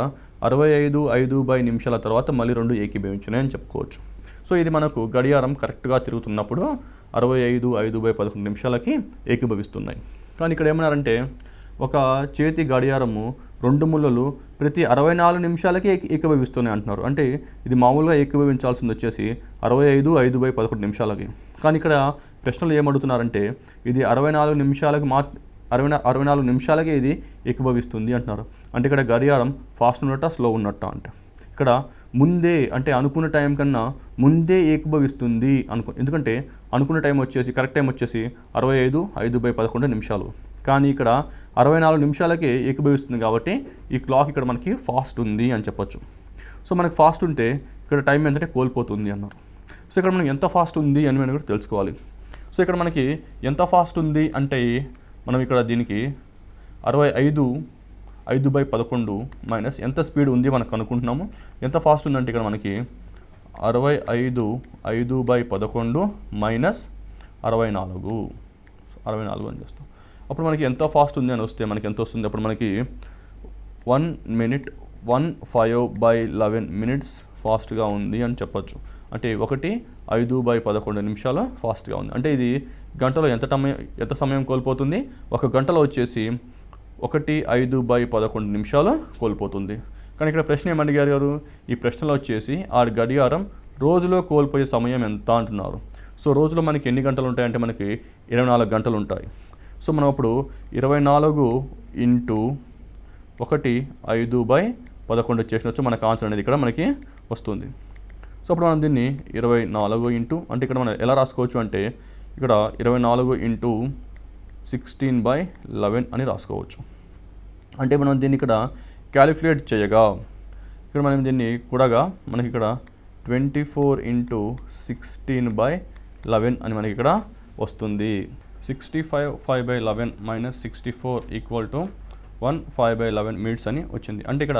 65/5 నిమిషాల తర్వాత మళ్ళీ 2 ఏకీభవించినాయి అని చెప్పుకోవచ్చు. సో ఇది మనకు గడియారం కరెక్ట్గా తిరుగుతున్నప్పుడు 65/5/11 నిమిషాలకి ఏకీభవిస్తున్నాయి. కానీ ఇక్కడ ఏమన్నారంటే ఒక చేతి గడియారము 2 ముళ్ళలు ప్రతి 64 నిమిషాలకి ఏకీభవిస్తున్నాయి అంటున్నారు. అంటే ఇది మామూలుగా ఏకీభవించాల్సింది వచ్చేసి 65/5/11 నిమిషాలకి. కానీ ఇక్కడ ప్రశ్నలు ఏమడుగుతున్నారంటే ఇది 64 నిమిషాలకి 64 నిమిషాలకే ఇది ఏకీభవిస్తుంది అంటున్నారు. అంటే ఇక్కడ గడియారం ఫాస్ట్ ఉన్నట్ట స్లో ఉన్నట్ట అంటే ఇక్కడ ముందే, అంటే అనుకున్న టైం కన్నా ముందే ఏకీభవిస్తుంది ఎందుకంటే అనుకున్న టైం వచ్చేసి కరెక్ట్ టైం వచ్చేసి 65/5/11 నిమిషాలు. కానీ ఇక్కడ 64 నిమిషాలకే ఏకీభవిస్తుంది కాబట్టి ఈ క్లాక్ ఇక్కడ మనకి ఫాస్ట్ ఉంది అని చెప్పొచ్చు. సో మనకి ఫాస్ట్ ఉంటే ఇక్కడ టైం ఏంటంటే కోల్పోతుంది అన్నారు. సో ఇక్కడ మనకి ఎంత ఫాస్ట్ ఉంది అని మనం కూడా తెలుసుకోవాలి. సో ఇక్కడ మనకి ఎంత ఫాస్ట్ ఉంది అంటే మనం ఇక్కడ దీనికి 65/5/11 మైనస్ ఎంత స్పీడ్ ఉంది మనకు అనుకుంటున్నాము. ఎంత ఫాస్ట్ ఉందంటే ఇక్కడ మనకి 65/5/11 మైనస్ 64 అని చేస్తాం. అప్పుడు మనకి ఎంత ఫాస్ట్ ఉంది అని వస్తే మనకి ఎంత వస్తుంది, అప్పుడు మనకి 1 minute 15/11 మినిట్స్ ఫాస్ట్గా ఉంది అని చెప్పొచ్చు. అంటే 1/5/11 నిమిషాలు ఫాస్ట్గా ఉంది. అంటే ఇది గంటలో ఎంత సమయం కోల్పోతుంది, ఒక గంటలో వచ్చేసి 1/5/11 నిమిషాలు కోల్పోతుంది. కానీ ఇక్కడ ప్రశ్న ఏమడిగారు గారు, ఈ ప్రశ్నలో వచ్చేసి ఆ గడియారం రోజులో కోల్పోయే సమయం ఎంత అంటున్నారు. సో రోజులో మనకి ఎన్ని గంటలు ఉంటాయంటే మనకి 24 గంటలు ఉంటాయి. సో మనం అప్పుడు 24 × 1/5/11 చేసినచ్చు మనకు ఆన్సర్ అనేది ఇక్కడ మనకి వస్తుంది. సో అప్పుడు మనం దీన్ని 24 అంటే ఇక్కడ మనం ఎలా రాసుకోవచ్చు అంటే ఇక్కడ 24 × 16/11 అని రాసుకోవచ్చు. అంటే మనం దీన్ని ఇక్కడ క్యాలిక్యులేట్ చేయగా ఇక్కడ మనం దీన్ని కూడగా మనకి ఇక్కడ 24 × 16/11 అని మనకి ఇక్కడ వస్తుంది. 65/5/11 మైనస్ 64 ఈక్వల్ టు 1/5/11 మినిట్స్ అని వచ్చింది. అంటే ఇక్కడ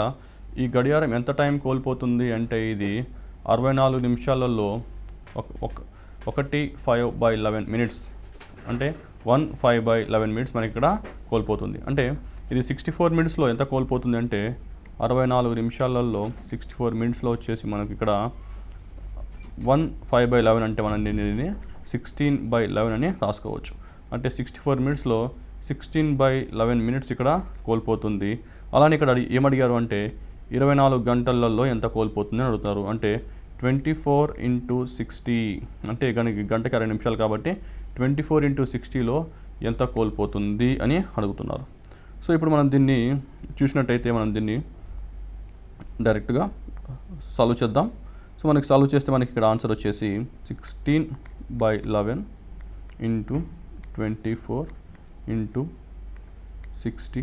ఈ గడియారం ఎంత టైం కోల్పోతుంది అంటే ఇది 64 నిమిషాలలో 1/5/11 మినిట్స్ అంటే 1/5/11 మినిట్స్ మనకి ఇక్కడ కోల్పోతుంది. అంటే ఇది 64 మినిట్స్లో ఎంత కోల్పోతుంది అంటే 64 నిమిషాలలో 64 మినిట్స్లో వచ్చేసి మనకి ఇక్కడ 1/5/11 అంటే మనం దీన్ని 16/11 అని రాసుకోవచ్చు. అంటే 64 మినిట్స్లో 16/11 మినిట్స్ ఇక్కడ కోల్పోతుంది. అలానే ఇక్కడ ఏమడిగారు అంటే 24 గంటలలో ఎంత కోల్పోతుంది అని అడుగుతారు. అంటే 24 × 60 అంటే గంటకి 60 నిమిషాలు కాబట్టి 24 × 60లో ఎంత కోల్పోతుంది అని అడుగుతున్నారు. సో ఇప్పుడు మనం దీన్ని చూసినట్టయితే మనం దీన్ని డైరెక్ట్గా సాల్వ్ చేద్దాం. సో సో మనకి సాల్వ్ చేస్తే మనకి ఇక్కడ ఆన్సర్ వచ్చేసి 16/11 ఇంటూ 24 ఇంటూ 60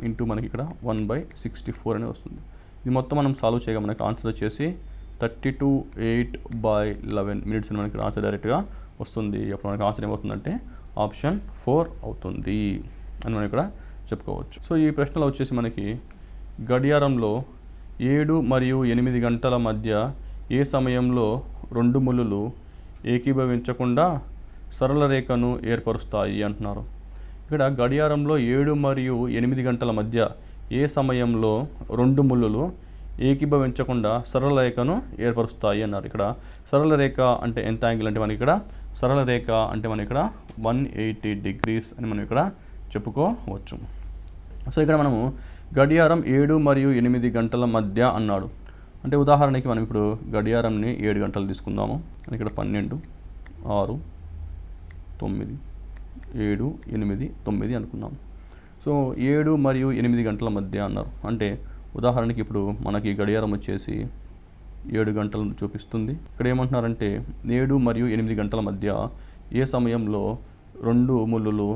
ఇంటూ మనకి ఇక్కడ 1/64 అనేది వస్తుంది. ఇది మొత్తం మనం సాల్వ్ చేయగా మనకి ఆన్సర్ వచ్చేసి 32/8/11 మినిట్స్ అని మనకి ఆన్సర్ డైరెక్ట్గా వస్తుంది. అప్పుడు మనకి ఆన్సర్ ఏమవుతుందంటే ఆప్షన్ 4 అవుతుంది అని మనం ఇక్కడ చెప్పుకోవచ్చు. సో ఈ ప్రశ్నలో వచ్చేసి మనకి గడియారంలో 7 మరియు 8 గంటల మధ్య ఏ సమయంలో రెండు ముళ్ళులు ఏకీభవించకుండా సరళ రేఖను ఏర్పరుస్తాయి అంటున్నారు. ఇక్కడ గడియారంలో 7 మరియు 8 గంటల మధ్య ఏ సమయంలో రెండు ముళ్ళులు ఏకీభవించకుండా సరళ రేఖను ఏర్పరుస్తాయి అన్నారు. ఇక్కడ సరళ రేఖ అంటే ఎంత యాంగిల్ అంటే మనకి ఇక్కడ సరళ రేఖ అంటే మనం ఇక్కడ 180 degrees అని మనం ఇక్కడ చెప్పుకోవచ్చు. సో ఇక్కడ మనము గడియారం 7 మరియు 8 గంటల మధ్య అన్నాడు. అంటే ఉదాహరణకి మనం ఇప్పుడు గడియారంని 7 గంటలు తీసుకుందాము. ఇక్కడ 12, 6, 9, 7, 8, 9 అనుకుందాం. సో 7 మరియు 8 గంటల మధ్య అన్నారు. అంటే ఉదాహరణకి ఇప్పుడు మనకి గడియారం వచ్చేసి 7 గంటలను చూపిస్తుంది. ఇక్కడ ఏమంటున్నారంటే 7 మరియు 8 గంటల మధ్య ఏ సమయంలో రెండు ముళ్ళులు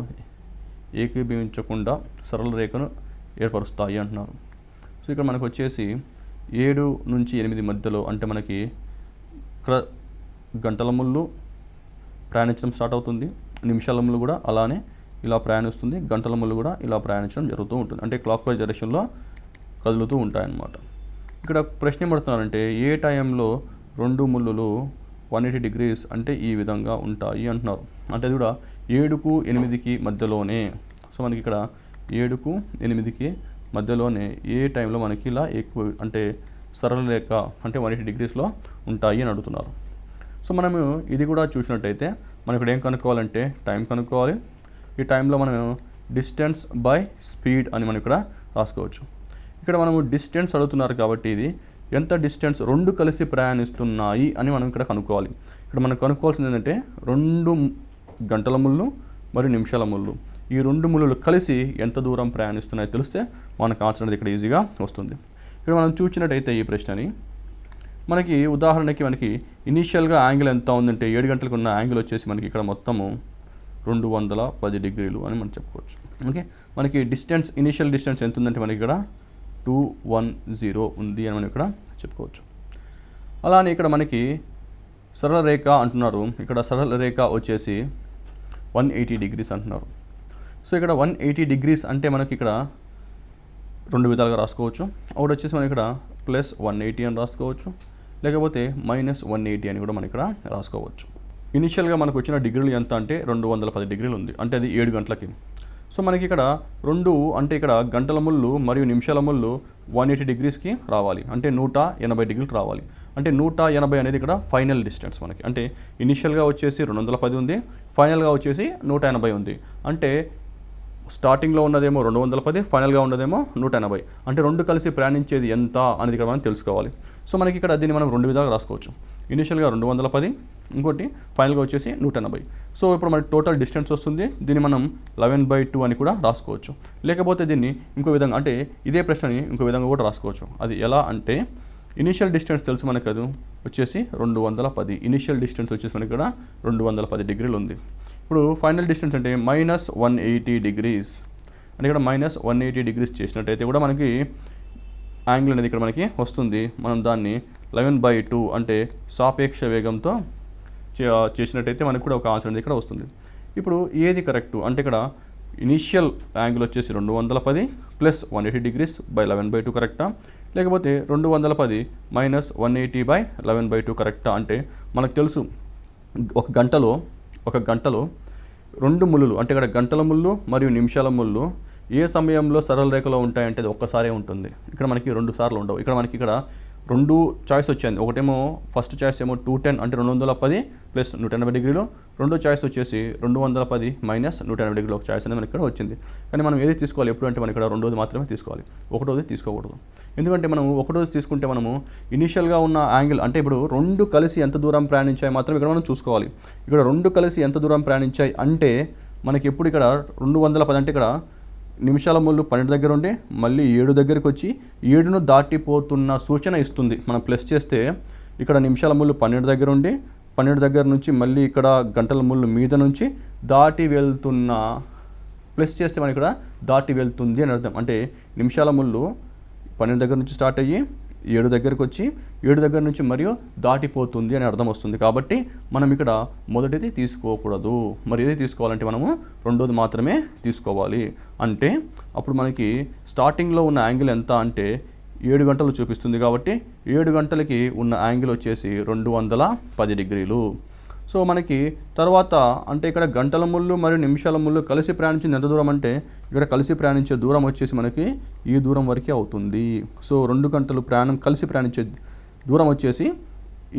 ఏకీభవించకుండా సరళ రేఖను ఏర్పరుస్తాయి అంటున్నారు. సో ఇక్కడ మనకు వచ్చేసి 7 నుంచి 8 మధ్యలో అంటే మనకి ఇక్కడ గంటల ముళ్ళు ప్రయాణించడం స్టార్ట్ అవుతుంది. నిమిషాల ముళ్ళు కూడా అలానే ఇలా ప్రయాణిస్తుంది. గంటల ముళ్ళు కూడా ఇలా ప్రయాణించడం జరుగుతూ ఉంటుంది. అంటే క్లాక్ వైజ్ డైరెక్షన్లో కదులుతూ ఉంటాయన్నమాట. ఇక్కడ ప్రశ్న ఏమడుతున్నారంటే ఏ టైంలో రెండు ముళ్ళులు 180 degrees అంటే ఈ విధంగా ఉంటాయి అంటున్నారు. అంటే అది కూడా 7కు 8కి మధ్యలోనే. సో మనకి ఇక్కడ 7కు 8కి మధ్యలోనే ఏ టైంలో మనకి ఇలా ఎక్కువ అంటే సరళ రేఖ అంటే 180 degreesలో ఉంటాయి అని అడుగుతున్నారు. సో మనము ఇది కూడా చూసినట్టయితే మనం ఇక్కడ ఏం కనుక్కోవాలంటే టైం కనుక్కోవాలి. ఈ టైంలో మనం డిస్టెన్స్ బై స్పీడ్ అని మనం ఇక్కడ రాసుకోవచ్చు. ఇక్కడ మనము డిస్టెన్స్ అడుగుతున్నారు కాబట్టి ఇది ఎంత డిస్టెన్స్ రెండు కలిసి ప్రయాణిస్తున్నాయి అని మనం ఇక్కడ కనుక్కోవాలి. ఇక్కడ మనం కనుక్కోవాల్సింది ఏంటంటే రెండు గంటల ముళ్ళు మరియు నిమిషాల ముళ్ళు ఈ రెండు ముళ్ళులు కలిసి ఎంత దూరం ప్రయాణిస్తున్నాయో తెలిస్తే మనకు ఆన్సర్ అనేది ఇక్కడ ఈజీగా వస్తుంది. ఇక్కడ మనం చూసినట్టయితే ఈ ప్రశ్నని మనకి ఉదాహరణకి మనకి ఇనీషియల్గా యాంగిల్ ఎంత ఉందంటే 7 గంటలకు ఉన్న యాంగిల్ వచ్చేసి మనకి ఇక్కడ మొత్తము 210 degrees అని మనం చెప్పుకోవచ్చు. ఓకే, మనకి డిస్టెన్స్ ఇనీషియల్ డిస్టెన్స్ ఎంత ఉందంటే మనకి ఇక్కడ 210 ఉంది అని మనం ఇక్కడ చెప్పుకోవచ్చు. అలానే ఇక్కడ మనకి సరళ రేఖ అంటున్నారు. ఇక్కడ సరళ రేఖ వచ్చేసి 180 degrees అంటున్నారు. సో ఇక్కడ 180 degrees అంటే మనకి ఇక్కడ రెండు విధాలుగా రాసుకోవచ్చు. ఒకటి వచ్చేసి మనం ఇక్కడ +180 అని రాసుకోవచ్చు, లేకపోతే -180 అని కూడా మనం ఇక్కడ రాసుకోవచ్చు. ఇనిషియల్గా మనకు వచ్చిన డిగ్రీలు ఎంత అంటే 210 degrees ఉంది. అంటే అది 7 గంటలకి. సో మనకి ఇక్కడ రెండు అంటే ఇక్కడ గంటల ముళ్ళు మరియు నిమిషాల ముళ్ళు 180 degreesకి రావాలి. అంటే 180 degrees రావాలి. అంటే 180 అనేది ఇక్కడ ఫైనల్ డిస్టెన్స్ మనకి. అంటే ఇనిషియల్గా వచ్చేసి 210 ఉంది, ఫైనల్గా వచ్చేసి 180 ఉంది. అంటే స్టార్టింగ్లో ఉన్నదేమో 210, ఫైనల్గా ఉన్నదేమో 180. అంటే రెండు కలిసి ప్రయాణించేది ఎంత అనేది ఇక్కడ మనం తెలుసుకోవాలి. సో మనకి ఇక్కడ దీన్ని మనం రెండు విధాలుగా రాసుకోవచ్చు. ఇనిషియల్గా 210, ఇంకోటి ఫైనల్గా వచ్చేసి 180. సో ఇప్పుడు మనకి టోటల్ డిస్టెన్స్ వస్తుంది. దీన్ని మనం 11/2 అని కూడా రాసుకోవచ్చు. లేకపోతే దీన్ని ఇంకో విధంగా అంటే ఇదే ప్రశ్నని ఇంకో విధంగా కూడా రాసుకోవచ్చు. అది ఎలా అంటే ఇనిషియల్ డిస్టెన్స్ తెలుసు మనకు అది వచ్చేసి 210. ఇనిషియల్ డిస్టెన్స్ వచ్చేసి మనకి ఇక్కడ 210 degrees ఉంది. ఇప్పుడు ఫైనల్ డిస్టెన్స్ అంటే -180 degrees. అంటే ఇక్కడ -180 degrees చేసినట్టయితే కూడా మనకి యాంగిల్ అనేది ఇక్కడ మనకి వస్తుంది. మనం దాన్ని 11/2 అంటే సాపేక్ష వేగంతో చేసినట్టయితే మనకు కూడా ఒక ఆన్సర్ అనేది ఇక్కడ వస్తుంది. ఇప్పుడు ఏది కరెక్ట్ అంటే ఇక్కడ ఇనిషియల్ యాంగిల్ వచ్చేసి 210 + 180 degrees / 11/2 కరెక్టా, లేకపోతే 210 - 180 / 11/2 కరెక్టా అంటే మనకు తెలుసు ఒక గంటలో రెండు ముళ్ళు అంటే ఇక్కడ గంటల ముళ్ళు మరియు నిమిషాల ముళ్ళు ఏ సమయంలో సరళ రేఖలో ఉంటాయంటే అది ఒక్కసారే ఉంటుంది. ఇక్కడ మనకి 2 సార్లు ఉండవు. ఇక్కడ మనకి ఇక్కడ రెండు చాయిస్ వచ్చింది. ఒకటేమో ఫస్ట్ చాయిస్ ఏమో 210 అంటే 210 + 180 degrees. రెండో చాయిస్ వచ్చేసి 210 - 180 degrees ఒక చాయిస్ అనేది మనకి ఇక్కడ వచ్చింది. కానీ మనం ఏది తీసుకోవాలి ఎప్పుడు అంటే మనం ఇక్కడ రెండోది మాత్రమే తీసుకోవాలి, ఒకటోది తీసుకోకూడదు. ఎందుకంటే మనం ఒకటోది తీసుకుంటే మనము ఇనీషియల్గా ఉన్న యాంగిల్ అంటే ఇప్పుడు రెండు కలిసి ఎంత దూరం ప్రయాణించాయి మాత్రం ఇక్కడ మనం చూసుకోవాలి. ఇక్కడ రెండు కలిసి ఎంత దూరం ప్రయాణించాయి అంటే మనకి ఎప్పుడు ఇక్కడ 210 అంటే ఇక్కడ నిమిషాల ముళ్ళు 12 దగ్గర ఉండి మళ్ళీ 7 దగ్గరికి వచ్చి 7ను దాటిపోతున్న సూచన ఇస్తుంది. మనం ప్లస్ చేస్తే ఇక్కడ నిమిషాల ముళ్ళు 12 దగ్గర ఉండి 12 దగ్గర నుంచి మళ్ళీ ఇక్కడ గంటల ముళ్ళు మీద నుంచి దాటి వెళ్తున్న ప్లస్ చేస్తే మనం ఇక్కడ దాటి వెళ్తుంది అని అర్థం. అంటే నిమిషాల ముళ్ళు 12 దగ్గర నుంచి స్టార్ట్ అయ్యి 7 దగ్గరకు వచ్చి 7 దగ్గర నుంచి మరియు దాటిపోతుంది అని అర్థం వస్తుంది. కాబట్టి మనం ఇక్కడ మొదటిది తీసుకోకూడదు. మరి ఏది తీసుకోవాలంటే మనము రెండోది మాత్రమే తీసుకోవాలి. అంటే అప్పుడు మనకి స్టార్టింగ్లో ఉన్న యాంగిల్ ఎంత అంటే 7 గంటలు చూపిస్తుంది. కాబట్టి 7 గంటలకి ఉన్న యాంగిల్ వచ్చేసి 210 డిగ్రీలు. సో మనకి తర్వాత అంటే ఇక్కడ గంటల ముళ్ళు మరియు నిమిషాల ముళ్ళు కలిసి ప్రయాణించింది ఎంత దూరం అంటే ఇక్కడ కలిసి ప్రయాణించే దూరం వచ్చేసి మనకి ఈ దూరం వరకే అవుతుంది. సో 2 గంటలు కలిసి ప్రయాణించే దూరం వచ్చేసి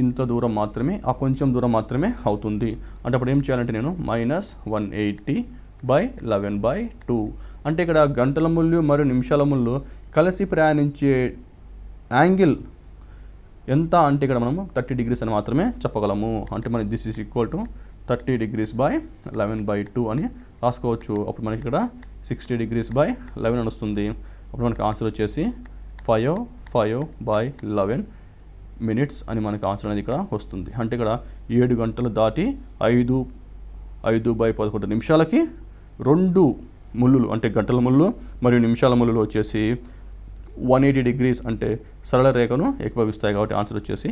ఇంత దూరం మాత్రమే, ఆ కొంచెం దూరం మాత్రమే అవుతుంది. అంటే అప్పుడు ఏం చేయాలంటే నేను -180/11/2 అంటే ఇక్కడ గంటల ముళ్ళు మరియు నిమిషాల ముళ్ళు కలిసి ప్రయాణించే యాంగిల్ ఎంత అంటే ఇక్కడ మనము 30 డిగ్రీస్ అని మాత్రమే చెప్పగలము. అంటే మనకి దిస్ ఈజ్ ఈక్వల్ టు 30 డిగ్రీస్/11/2 అని రాసుకోవచ్చు. అప్పుడు మనకి ఇక్కడ 60 డిగ్రీస్/11 అని వస్తుంది. అప్పుడు మనకి ఆన్సర్ వచ్చేసి 5/11 మినిట్స్ అని మనకి ఆన్సర్ అనేది ఇక్కడ వస్తుంది. అంటే ఇక్కడ 7 గంటలు దాటి 5/11 నిమిషాలకి 2 ముళ్ళు అంటే గంటల ముళ్ళు మరియు నిమిషాల ముళ్ళు వచ్చేసి 180 డిగ్రీస్ అంటే సరళ రేఖను ఏకీభవిస్తాయి. కాబట్టి ఆన్సర్ వచ్చేసి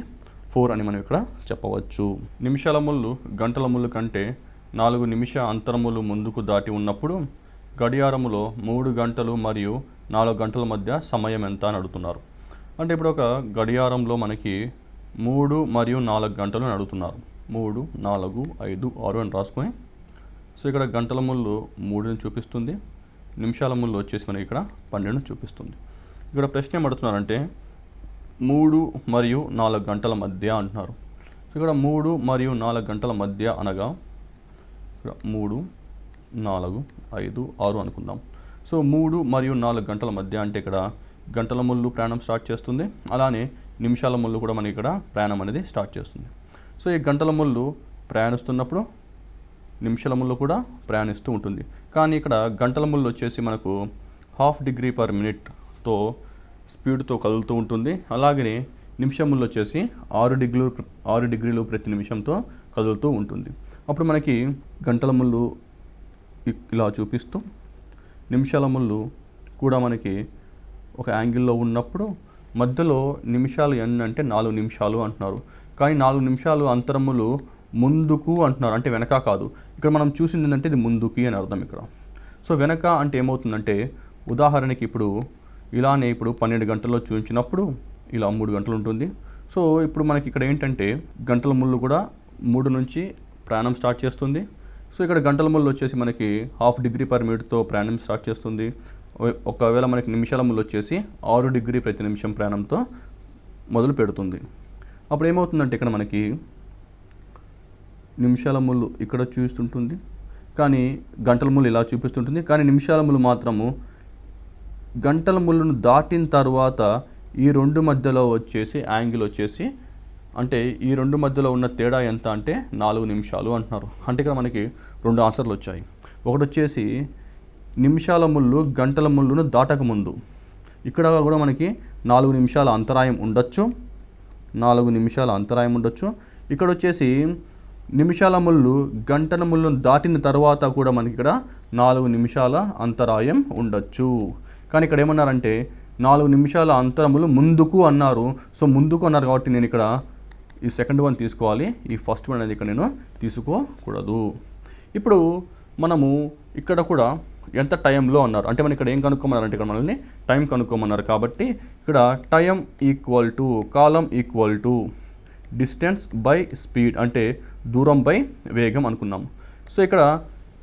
4 అని మనం ఇక్కడ చెప్పవచ్చు. నిమిషాల ముళ్ళు గంటల ముళ్ళు కంటే 4 నిమిష అంతరములు ముందుకు దాటి ఉన్నప్పుడు గడియారములో 3 గంటలు మరియు 4 గంటల మధ్య సమయం ఎంత అని అడుగుతున్నారు. అంటే ఇప్పుడు ఒక గడియారంలో మనకి 3 మరియు 4 గంటలు అని అడుగుతున్నారు. 3, 4, 5, 6 అని రాసుకొని సో ఇక్కడ గంటల ముళ్ళు 3ని చూపిస్తుంది, నిమిషాల ముళ్ళు వచ్చేసి మనకి ఇక్కడ 12ని చూపిస్తుంది. ఇక్కడ ప్రశ్న ఏమడుతున్నారంటే 3 మరియు 4 గంటల మధ్య అంటున్నారు. సో ఇక్కడ 3 మరియు 4 గంటల మధ్య అనగా ఇక్కడ 3, 4, 5, 6 అనుకుందాం. సో 3 మరియు 4 గంటల మధ్య అంటే ఇక్కడ గంటల ముళ్ళు ప్రయాణం స్టార్ట్ చేస్తుంది, అలానే నిమిషాల ముళ్ళు కూడా మనకి ఇక్కడ ప్రయాణం అనేది స్టార్ట్ చేస్తుంది. సో ఈ గంటల ముళ్ళు ప్రయాణిస్తున్నప్పుడు నిమిషాల ముళ్ళు కూడా ప్రయాణిస్తూ ఉంటుంది. కానీ ఇక్కడ గంటల ముళ్ళు వచ్చేసి మనకు 0.5 డిగ్రీ పర్ మినిట్తో స్పీడ్తో కదులుతూ ఉంటుంది. అలాగే నిమిషం ముళ్ళు వచ్చేసి 6 డిగ్రీలు ప్రతి నిమిషంతో కదులుతూ ఉంటుంది. అప్పుడు మనకి గంటల ముళ్ళు ఇలా చూపిస్తూ నిమిషాల ముళ్ళు కూడా మనకి ఒక యాంగిల్లో ఉన్నప్పుడు మధ్యలో నిమిషాలు ఎన్ని అంటే 4 నిమిషాలు అంటున్నారు. కానీ 4 నిమిషాలు అంతరములు ముందుకు అంటున్నారు, అంటే వెనక కాదు. ఇక్కడ మనం చూసింది ఏంటంటే ఇది ముందుకి అని అర్థం ఇక్కడ. సో వెనక అంటే ఏమవుతుందంటే ఉదాహరణకి ఇప్పుడు ఇలానే ఇప్పుడు 12 గంటల్లో చూపించినప్పుడు ఇలా 3 గంటలు ఉంటుంది. సో ఇప్పుడు మనకి ఇక్కడ ఏంటంటే గంటల ముళ్ళు కూడా 3 నుంచి ప్రయాణం స్టార్ట్ చేస్తుంది. సో ఇక్కడ గంటల ముళ్ళు వచ్చేసి మనకి 0.5 డిగ్రీ పర్ మినిట్తో ప్రయాణం స్టార్ట్ చేస్తుంది. ఒకవేళ మనకి నిమిషాల ముళ్ళు వచ్చేసి 6 డిగ్రీ ప్రతి నిమిషం ప్రయాణంతో మొదలు పెడుతుంది. అప్పుడు ఏమవుతుందంటే ఇక్కడ మనకి నిమిషాల ముళ్ళు ఇక్కడ చూపిస్తుంటుంది, కానీ గంటల ముళ్ళు ఇలా చూపిస్తుంటుంది. కానీ నిమిషాల ముళ్ళు మాత్రము గంటల ముళ్ళను దాటిన తర్వాత ఈ 2 మధ్యలో వచ్చేసి యాంగిల్ వచ్చేసి అంటే ఈ 2 మధ్యలో ఉన్న తేడా ఎంత అంటే 4 నిమిషాలు అంటున్నారు. అంటే ఇక్కడ మనకి 2 ఆన్సర్లు వచ్చాయి. ఒకటి వచ్చేసి నిమిషాల ముళ్ళు గంటల ముళ్ళును దాటకముందు ఇక్కడ కూడా మనకి 4 నిమిషాల అంతరాయం ఉండొచ్చు, 4 నిమిషాల అంతరాయం ఉండొచ్చు. ఇక్కడ వచ్చేసి నిమిషాల ముళ్ళు గంటల ముళ్ళను దాటిన తర్వాత కూడా మనకి ఇక్కడ 4 నిమిషాల అంతరాయం ఉండొచ్చు. కానీ ఇక్కడ ఏమన్నారంటే 4 నిమిషాల అంతరములు ముందుకు అన్నారు. సో ముందుకు అన్నారు కాబట్టి నేను ఇక్కడ ఈ సెకండ్ వన్ తీసుకోవాలి, ఈ ఫస్ట్ వన్ అనేది ఇక్కడ నేను తీసుకోకూడదు. ఇప్పుడు మనము ఇక్కడ కూడా ఎంత టైంలో అన్నారు అంటే మనం ఇక్కడ ఏం కనుక్కోమన్నారంటే ఇక్కడ మనల్ని టైం కనుక్కోమన్నారు. కాబట్టి ఇక్కడ టైం ఈక్వల్ టు కాలం equal to distance by speed అంటే దూరం బై వేగం అనుకున్నాము. సో ఇక్కడ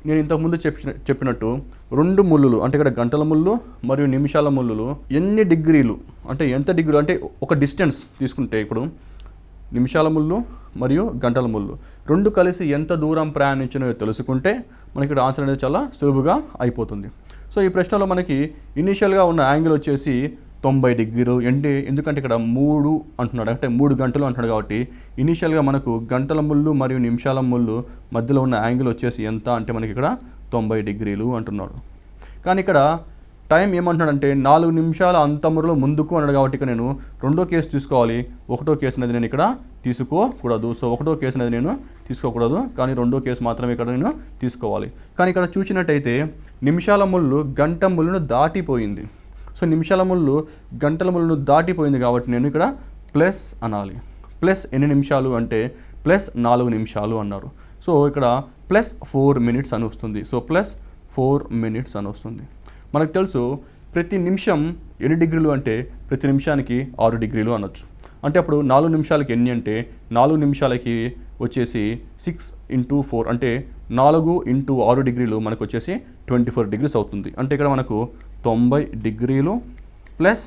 నేను ఇంతకుముందు చెప్పినట్టు 2 ముళ్ళు అంటే ఇక్కడ గంటల ముళ్ళు మరియు నిమిషాల ముళ్ళు ఎన్ని డిగ్రీలు అంటే ఎంత డిగ్రీలు అంటే ఒక డిస్టెన్స్ తీసుకుంటే ఇప్పుడు నిమిషాల ముళ్ళు మరియు గంటల ముళ్ళు 2 కలిసి ఎంత దూరం ప్రయాణించినో తెలుసుకుంటే మనకి ఇక్కడ ఆన్సర్ అనేది చాలా సులువుగా అయిపోతుంది. సో ఈ ప్రశ్నలో మనకి ఇనీషియల్గా ఉన్న యాంగిల్ వచ్చేసి 90 డిగ్రీలు. ఎందుకంటే ఇక్కడ 3 అంటున్నాడు, అంటే 3 గంటలు అంటున్నాడు. కాబట్టి ఇనీషియల్గా మనకు గంటల ముళ్ళు మరియు నిమిషాల ముళ్ళు మధ్యలో ఉన్న యాంగిల్ వచ్చేసి ఎంత అంటే మనకి ఇక్కడ 90 డిగ్రీలు అంటున్నాడు. కానీ ఇక్కడ టైం ఏమంటున్నాడంటే 4 నిమిషాల అంతములో ముందుకు అన్నాడు. కాబట్టి ఇక్కడ నేను రెండో కేసు తీసుకోవాలి, ఒకటో కేసు అనేది నేను ఇక్కడ తీసుకోకూడదు. సో ఒకటో కేసు అనేది నేను తీసుకోకూడదు, కానీ రెండో కేసు మాత్రమే ఇక్కడ నేను తీసుకోవాలి. కానీ ఇక్కడ చూసినట్టయితే నిమిషాల ముళ్ళు గంట ముళ్ళును దాటిపోయింది. సో నిమిషాల ముళ్ళు గంటల ముళ్ళును దాటిపోయింది కాబట్టి నేను ఇక్కడ ప్లస్ అనాలి. ప్లస్ ఎన్ని నిమిషాలు అంటే ప్లస్ 4 నిమిషాలు అన్నారు. సో ఇక్కడ ప్లస్ 4 minutes అని వస్తుంది. సో ప్లస్ 4 minutes అని వస్తుంది. మనకు తెలుసు ప్రతి నిమిషం ఎన్ని డిగ్రీలు అంటే ప్రతి నిమిషానికి 6 డిగ్రీలు అనొచ్చు. అంటే అప్పుడు 4 నిమిషాలకి ఎన్ని అంటే 4 నిమిషాలకి వచ్చేసి 6 × 4 అంటే 4 × 6 డిగ్రీలు మనకు వచ్చేసి 24 degrees అవుతుంది. అంటే ఇక్కడ మనకు 90 డిగ్రీలు ప్లస్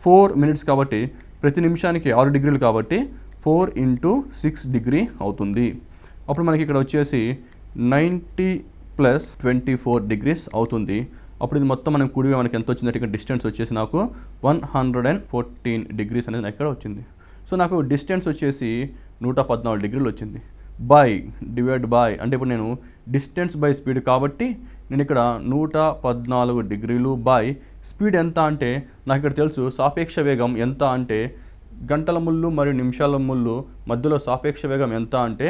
4 minutes కాబట్టి ప్రతి నిమిషానికి 6 డిగ్రీలు కాబట్టి 4 × 6 degree అవుతుంది. అప్పుడు మనకి ఇక్కడ వచ్చేసి 90 + 24 degrees అవుతుంది. అప్పుడు ఇది మొత్తం మనం కూడిగా మనకి ఎంత వచ్చిందంటే ఇక్కడ డిస్టెన్స్ వచ్చేసి నాకు 114 degrees అనేది నాకు ఇక్కడ వచ్చింది. సో నాకు డిస్టెన్స్ వచ్చేసి 114 డిగ్రీలు వచ్చింది. డివైడ్ బై అంటే ఇప్పుడు నేను డిస్టెన్స్ బై స్పీడ్ కాబట్టి నేను ఇక్కడ 114 డిగ్రీలు బై స్పీడ్ ఎంత అంటే నాకు ఇక్కడ తెలుసు సాపేక్ష వేగం ఎంత అంటే గంటల ముళ్ళు మరియు నిమిషాల ముళ్ళు మధ్యలో సాపేక్ష వేగం ఎంత అంటే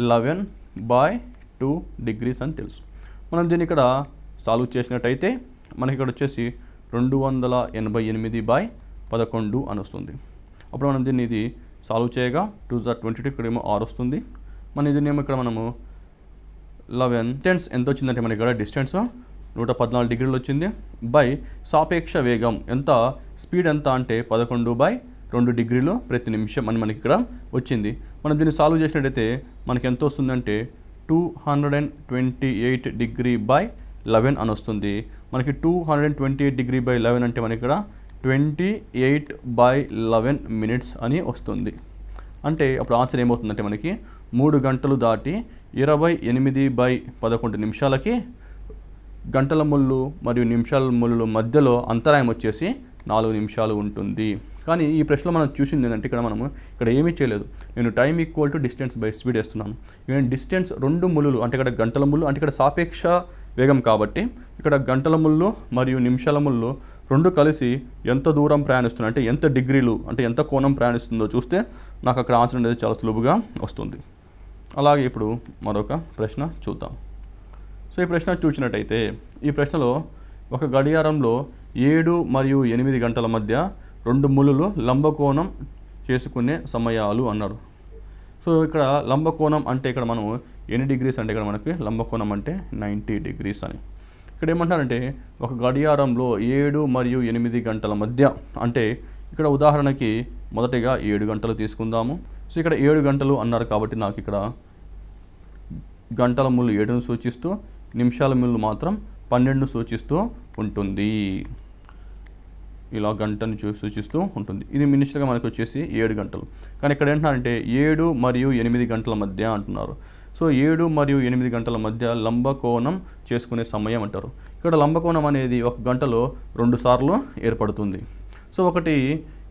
11/2 degrees అని తెలుసు. మనం దీన్ని ఇక్కడ సాల్వ్ చేసినట్టయితే మనకి ఇక్కడ వచ్చేసి 288/11 అని వస్తుంది. అప్పుడు మనం దీన్ని ఇది సాల్వ్ చేయగా 2 × 22 ఇక్కడేమో 6 వస్తుంది. మన దీన్ని ఇక్కడ మనము 11 డిస్టెన్స్ ఎంత వచ్చిందంటే మనకి ఇక్కడ డిస్టెన్స్ 114 డిగ్రీలు వచ్చింది బై సాపేక్ష వేగం ఎంత స్పీడ్ ఎంత అంటే 11/2 డిగ్రీలు ప్రతి నిమిషం అని మనకి ఇక్కడ వచ్చింది. మనం దీన్ని సాల్వ్ చేసినట్టయితే మనకి ఎంత వస్తుందంటే 228 degree/11 అని వస్తుంది. మనకి 228 degree/11 అంటే మనకి ఇక్కడ 28/11 minutes అని వస్తుంది. అంటే అప్పుడు ఆన్సర్ ఏమవుతుందంటే మనకి 3 గంటలు దాటి 28/11 నిమిషాలకి గంటల ముళ్ళు మరియు నిమిషాల ముళ్ళు మధ్యలో అంతరాయం వచ్చేసి 4 నిమిషాలు ఉంటుంది. కానీ ఈ ప్రశ్నలో మనం చూసింది ఏంటంటే ఇక్కడ ఏమీ చేయలేదు. నేను time equal to distance by speed వేస్తున్నాను. నేను డిస్టెన్స్ 2 ముళ్ళు అంటే ఇక్కడ గంటల ముళ్ళు అంటే ఇక్కడ సాపేక్ష వేగం కాబట్టి ఇక్కడ గంటల ముళ్ళు మరియు నిమిషాల ముళ్ళు రెండు కలిసి ఎంత దూరం ప్రయాణిస్తున్నాయి అంటే ఎంత డిగ్రీలు అంటే ఎంత కోణం ప్రయాణిస్తుందో చూస్తే నాకు అక్కడ ఆన్సర్ అనేది చాలా సులువుగా వస్తుంది. అలాగే ఇప్పుడు మరొక ప్రశ్న చూద్దాం. సో ఈ ప్రశ్న చూసినట్టయితే ఈ ప్రశ్నలో ఒక గడియారంలో 7 మరియు 8 గంటల మధ్య 2 ముళ్ళు లంబకోణం చేసుకునే సమయాలు అన్నారు. సో ఇక్కడ లంబకోణం అంటే ఇక్కడ మనం ఎన్ని డిగ్రీస్ అంటే ఇక్కడ మనకి లంబకోణం అంటే 90 degrees అని. ఇక్కడ ఏమంటారంటే ఒక గడియారంలో 7 మరియు 8 గంటల మధ్య అంటే ఇక్కడ ఉదాహరణకి మొదటిగా 7 గంటలు తీసుకుందాము. సో ఇక్కడ 7 గంటలు అన్నారు కాబట్టి నాకు ఇక్కడ గంటల ముళ్ళు 7ను సూచిస్తూ నిమిషాల ముళ్ళు మాత్రం 12ను సూచిస్తూ ఉంటుంది. ఇలా గంటను సూచిస్తూ ఉంటుంది. ఇది మినిస్టర్గా మనకు వచ్చేసి 7 గంటలు. కానీ ఇక్కడ ఏంటంటే 7 మరియు 8 గంటల మధ్య అంటున్నారు. సో 7 మరియు 8 గంటల మధ్య లంబకోణం చేసుకునే సమయం అంటారు. ఇక్కడ లంబకోణం అనేది ఒక గంటలో 2 సార్లు ఏర్పడుతుంది. సో ఒకటి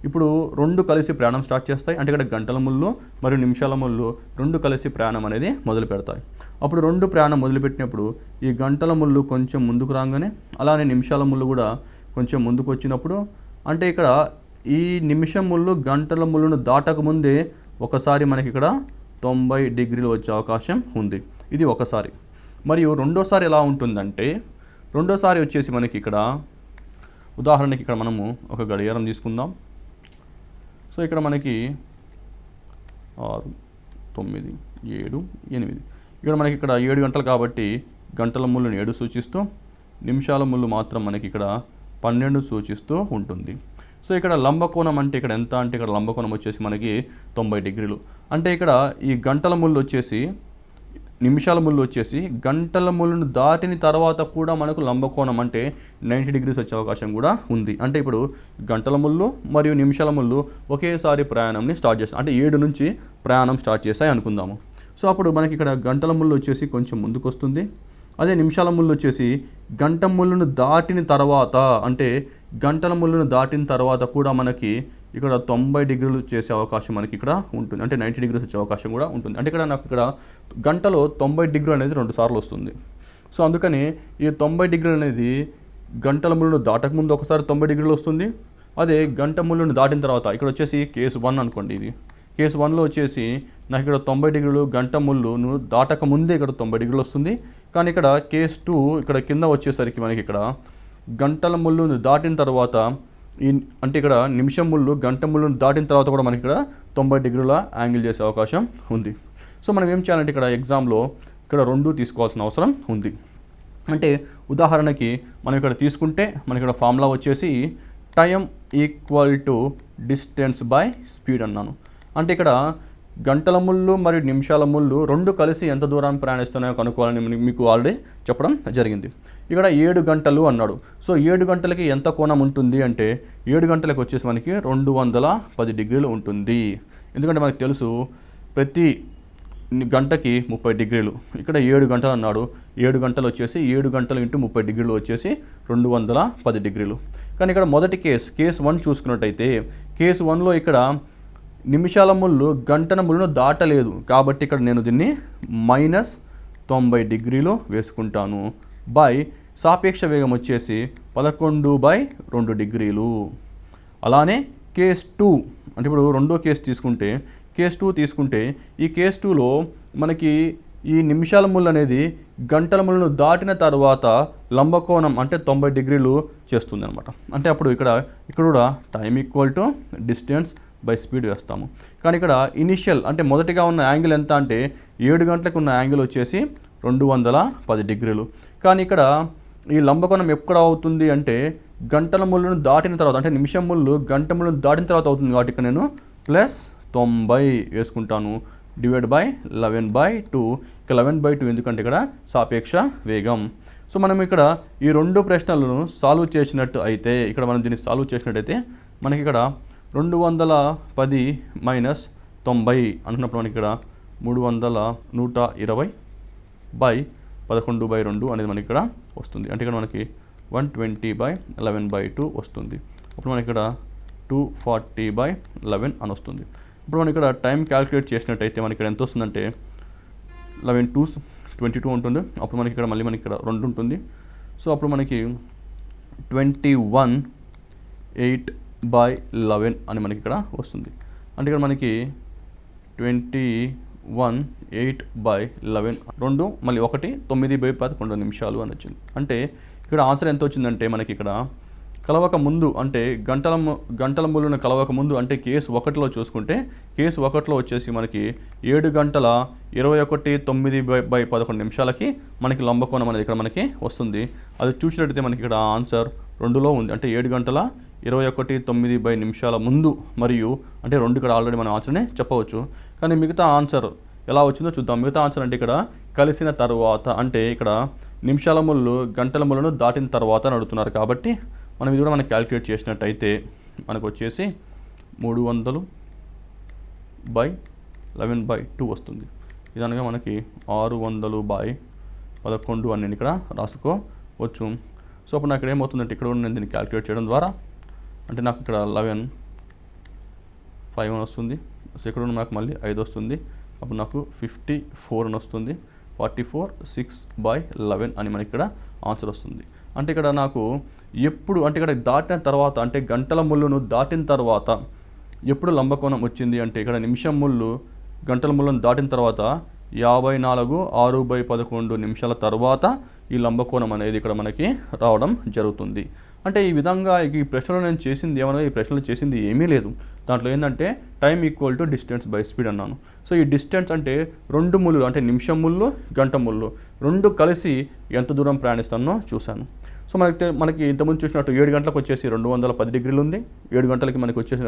ఇప్పుడు 2 కలిసి ప్రయాణం స్టార్ట్ చేస్తాయి. అంటే ఇక్కడ గంటల ముళ్ళు మరియు నిమిషాల ముళ్ళు 2 కలిసి ప్రయాణం అనేది మొదలు పెడతాయి. అప్పుడు 2 ప్రయాణం మొదలుపెట్టినప్పుడు ఈ గంటల ముళ్ళు కొంచెం ముందుకు రాగానే అలానే నిమిషాల ముళ్ళు కూడా కొంచెం ముందుకు వచ్చినప్పుడు అంటే ఇక్కడ ఈ నిమిషం ముళ్ళు గంటల ముళ్ళును దాటకముందే ఒకసారి మనకి ఇక్కడ 90 డిగ్రీలు వచ్చే అవకాశం ఉంది. ఇది ఒకసారి. మరియు రెండోసారి ఎలా ఉంటుందంటే రెండోసారి వచ్చేసి మనకి ఇక్కడ ఉదాహరణకి ఇక్కడ మనము ఒక గడియారం తీసుకుందాం. సో ఇక్కడ మనకి 6, 9, 7, 8 ఇక్కడ మనకి ఇక్కడ 7 గంటలు కాబట్టి గంటల ముళ్ళుని 7 సూచిస్తూ నిమిషాల ముళ్ళు మాత్రం మనకి ఇక్కడ 12 సూచిస్తూ ఉంటుంది. సో ఇక్కడ లంబకోణం అంటే ఇక్కడ ఎంత అంటే ఇక్కడ లంబకోణం వచ్చేసి మనకి 90 డిగ్రీలు. అంటే ఇక్కడ ఈ గంటల ముళ్ళు వచ్చేసి నిమిషాల ముళ్ళు వచ్చేసి గంటల ముళ్ళును దాటిన తర్వాత కూడా మనకు లంబకోణం అంటే 90 డిగ్రీస్ వచ్చే అవకాశం కూడా ఉంది. అంటే ఇప్పుడు గంటల ముళ్ళు మరియు నిమిషాల ముళ్ళు ఒకేసారి ప్రయాణంని స్టార్ట్ చేస్తాయి. అంటే 7 నుంచి ప్రయాణం స్టార్ట్ చేస్తాయి అనుకుందాము. సో అప్పుడు మనకి ఇక్కడ గంటల ముళ్ళు వచ్చేసి కొంచెం ముందుకు వస్తుంది. అదే నిమిషాల ముళ్ళు వచ్చేసి గంట ముళ్ళును దాటిన తర్వాత అంటే గంటల ముళ్ళును దాటిన తర్వాత కూడా మనకి ఇక్కడ 90 డిగ్రీలు చేసే అవకాశం మనకి ఇక్కడ ఉంటుంది. అంటే 90 డిగ్రీస్ వచ్చే అవకాశం కూడా ఉంటుంది. అంటే ఇక్కడ నాకు ఇక్కడ గంటలో 90 డిగ్రీలు అనేది 2 సార్లు వస్తుంది. సో అందుకని ఈ 90 డిగ్రీలు అనేది గంటల ముళ్ళును దాటకముందు ఒకసారి 90 డిగ్రీలు వస్తుంది. అదే గంట ముళ్ళును దాటిన తర్వాత ఇక్కడ వచ్చేసి కేసు 1 అనుకోండి. ఇది కేసు 1లో వచ్చేసి నాకు ఇక్కడ 90 డిగ్రీలు గంట ముళ్ళును దాటక ముందే ఇక్కడ 90 డిగ్రీలు వస్తుంది. కానీ ఇక్కడ కేసు 2 ఇక్కడ కింద వచ్చేసరికి మనకి ఇక్కడ గంటల ముళ్ళును దాటిన తర్వాత అంటే ఇక్కడ నిమిషం ముళ్ళు గంట ముళ్ళును దాటిన తర్వాత కూడా మనకి ఇక్కడ 90 డిగ్రీల యాంగిల్ చేసే అవకాశం ఉంది. సో మనం ఏం చేయాలంటే ఇక్కడ ఎగ్జామ్లో ఇక్కడ 2 తీసుకోవాల్సిన అవసరం ఉంది. అంటే ఉదాహరణకి మనం ఇక్కడ తీసుకుంటే మనకి ఇక్కడ ఫార్ములా వచ్చేసి time equal to distance by speed అన్నాను. అంటే ఇక్కడ గంటల ముళ్ళు మరియు నిమిషాల ముళ్ళు 2 కలిసి ఎంత దూరాన్ని ప్రయాణిస్తున్నాయో కనుక్కోవాలని మీకు ఆల్రెడీ చెప్పడం జరిగింది. ఇక్కడ 7 గంటలు అన్నాడు. సో 7 గంటలకి ఎంత కోణం ఉంటుంది అంటే 7 గంటలకు వచ్చేసి మనకి 210 డిగ్రీలు ఉంటుంది. ఎందుకంటే మనకు తెలుసు ప్రతి గంటకి 30 డిగ్రీలు. ఇక్కడ 7 గంటలు అన్నాడు. 7 గంటలు వచ్చేసి 7 గంటలు ఇంటూ 30 డిగ్రీలు వచ్చేసి 210 డిగ్రీలు. కానీ ఇక్కడ మొదటి కేసు 1 చూసుకున్నట్టయితే కేసు 1లో ఇక్కడ నిమిషాల ముళ్ళు గంటల ముళ్ళును దాటలేదు. కాబట్టి ఇక్కడ నేను దీన్ని -90 డిగ్రీలు వేసుకుంటాను. బై సాపేక్ష వేగం వచ్చేసి 11/2 డిగ్రీలు. అలానే కేసు 2 అంటే ఇప్పుడు రెండో కేసు తీసుకుంటే కేసు 2 తీసుకుంటే ఈ కేసు 2లో మనకి ఈ నిమిషాల ముళ్ళు అనేది గంటల ముళ్ళను దాటిన తర్వాత లంబకోణం అంటే 90 డిగ్రీలు చేస్తుంది అనమాట. అంటే అప్పుడు ఇక్కడ కూడా time equal to distance by speed వేస్తాము. కానీ ఇక్కడ ఇనిషియల్ అంటే మొదటిగా ఉన్న యాంగిల్ ఎంత అంటే 7 గంటలకు ఉన్న యాంగిల్ వచ్చేసి 210 డిగ్రీలు. కానీ ఇక్కడ ఈ లంబకోణం ఎక్కడ అవుతుంది అంటే గంటల ముళ్ళను దాటిన తర్వాత అంటే నిమిషం ముళ్ళు గంట ముళ్ళను దాటిన తర్వాత అవుతుంది. కాబట్టి ఇక్కడ నేను +90 వేసుకుంటాను డివైడ్ బై 11/2. ఇక 11/2 ఎందుకంటే ఇక్కడ సాపేక్ష వేగం. సో మనం ఇక్కడ ఈ 2 ప్రశ్నలను సాల్వ్ చేసినట్టు అయితే ఇక్కడ మనం దీన్ని సాల్వ్ చేసినట్టయితే మనకి ఇక్కడ 210 - 90 అనుకున్నప్పుడు మనకి ఇక్కడ 120/11/2 అనేది మనకి ఇక్కడ వస్తుంది. అంటే ఇక్కడ మనకి 120/11/2 వస్తుంది. అప్పుడు మనకి ఇక్కడ 240/11 అని వస్తుంది. ఇప్పుడు మనం ఇక్కడ టైం క్యాలిక్యులేట్ చేసినట్టయితే మనకి ఇక్కడ ఎంత వస్తుందంటే 11 2s 22 ఉంటుంది. అప్పుడు మనకి ఇక్కడ మళ్ళీ మనకి ఇక్కడ 2 ఉంటుంది. సో అప్పుడు మనకి 21/8/11 అని మనకి ఇక్కడ వస్తుంది. అంటే ఇక్కడ మనకి 21/8/11 2 మళ్ళీ 1 9/11 నిమిషాలు అని వచ్చింది. అంటే ఇక్కడ ఆన్సర్ ఎంత వచ్చిందంటే మనకి ఇక్కడ కలవక ముందు అంటే గంటల ముళ్ళును కలవక ముందు అంటే కేసు 1లో చూసుకుంటే కేసు 1లో వచ్చేసి మనకి 7 గంటల 21:09/11 నిమిషాలకి మనకి లంబకోణం అనేది ఇక్కడ మనకి వస్తుంది. అది చూసినట్టయితే మనకి ఇక్కడ ఆన్సర్ 2లో ఉంది. అంటే 7 గంటల 21:09 నిమిషాల ముందు మరియు అంటే 2 ఇక్కడ ఆల్రెడీ మన ఆన్సర్నే చెప్పవచ్చు. కానీ మిగతా ఆన్సర్ ఎలా వచ్చిందో చూద్దాం. మిగతా ఆన్సర్ అంటే ఇక్కడ కలిసిన తర్వాత అంటే ఇక్కడ నిమిషాల ముళ్ళు గంటల ముళ్ళను దాటిన తర్వాత అని అడుగుతున్నారు. కాబట్టి మనం ఇది కూడా మనకి క్యాలిక్యులేట్ చేసినట్టయితే మనకు వచ్చేసి 300/11/2 వస్తుంది. ఇదనగా మనకి 600/11 అని నేను ఇక్కడ రాసుకోవచ్చు. సో అప్పుడు నాకు ఇక్కడ ఏమవుతుందంటే ఇక్కడ నేను దీన్ని క్యాలిక్యులేట్ చేయడం ద్వారా అంటే నాకు ఇక్కడ 11/5 అని వస్తుంది. సో ఇక్కడ నాకు మళ్ళీ 5 వస్తుంది. అప్పుడు నాకు 54 అని వస్తుంది. 44/6/11 అని మనకి ఇక్కడ ఆన్సర్ వస్తుంది. అంటే ఇక్కడ నాకు ఎప్పుడు అంటే ఇక్కడ దాటిన తర్వాత అంటే గంటల ముళ్ళును దాటిన తర్వాత ఎప్పుడు లంబకోణం వచ్చింది అంటే ఇక్కడ నిమిషం ముళ్ళు గంటల ముళ్ళను దాటిన తర్వాత 54/6/11 నిమిషాల తర్వాత ఈ లంబకోణం అనేది ఇక్కడ మనకి రావడం జరుగుతుంది. అంటే ఈ విధంగా ఈ ప్రశ్నలో నేను చేసింది ఏమన్నా ఈ ప్రశ్నలో చేసింది ఏమీ లేదు. దాంట్లో ఏంటంటే time equal to distance by speed అన్నాను. సో ఈ డిస్టెన్స్ అంటే 2 ముళ్ళు అంటే నిమిషం ముళ్ళు గంట ముళ్ళు 2 కలిసి ఎంత దూరం ప్రయాణిస్తానో చూశాను. సో మనకి ఇంతకుముందు చూసినట్టు 7 గంటలకు వచ్చేసి 210 డిగ్రీలు ఉంది. 7 గంటలకి మనకి వచ్చేసిన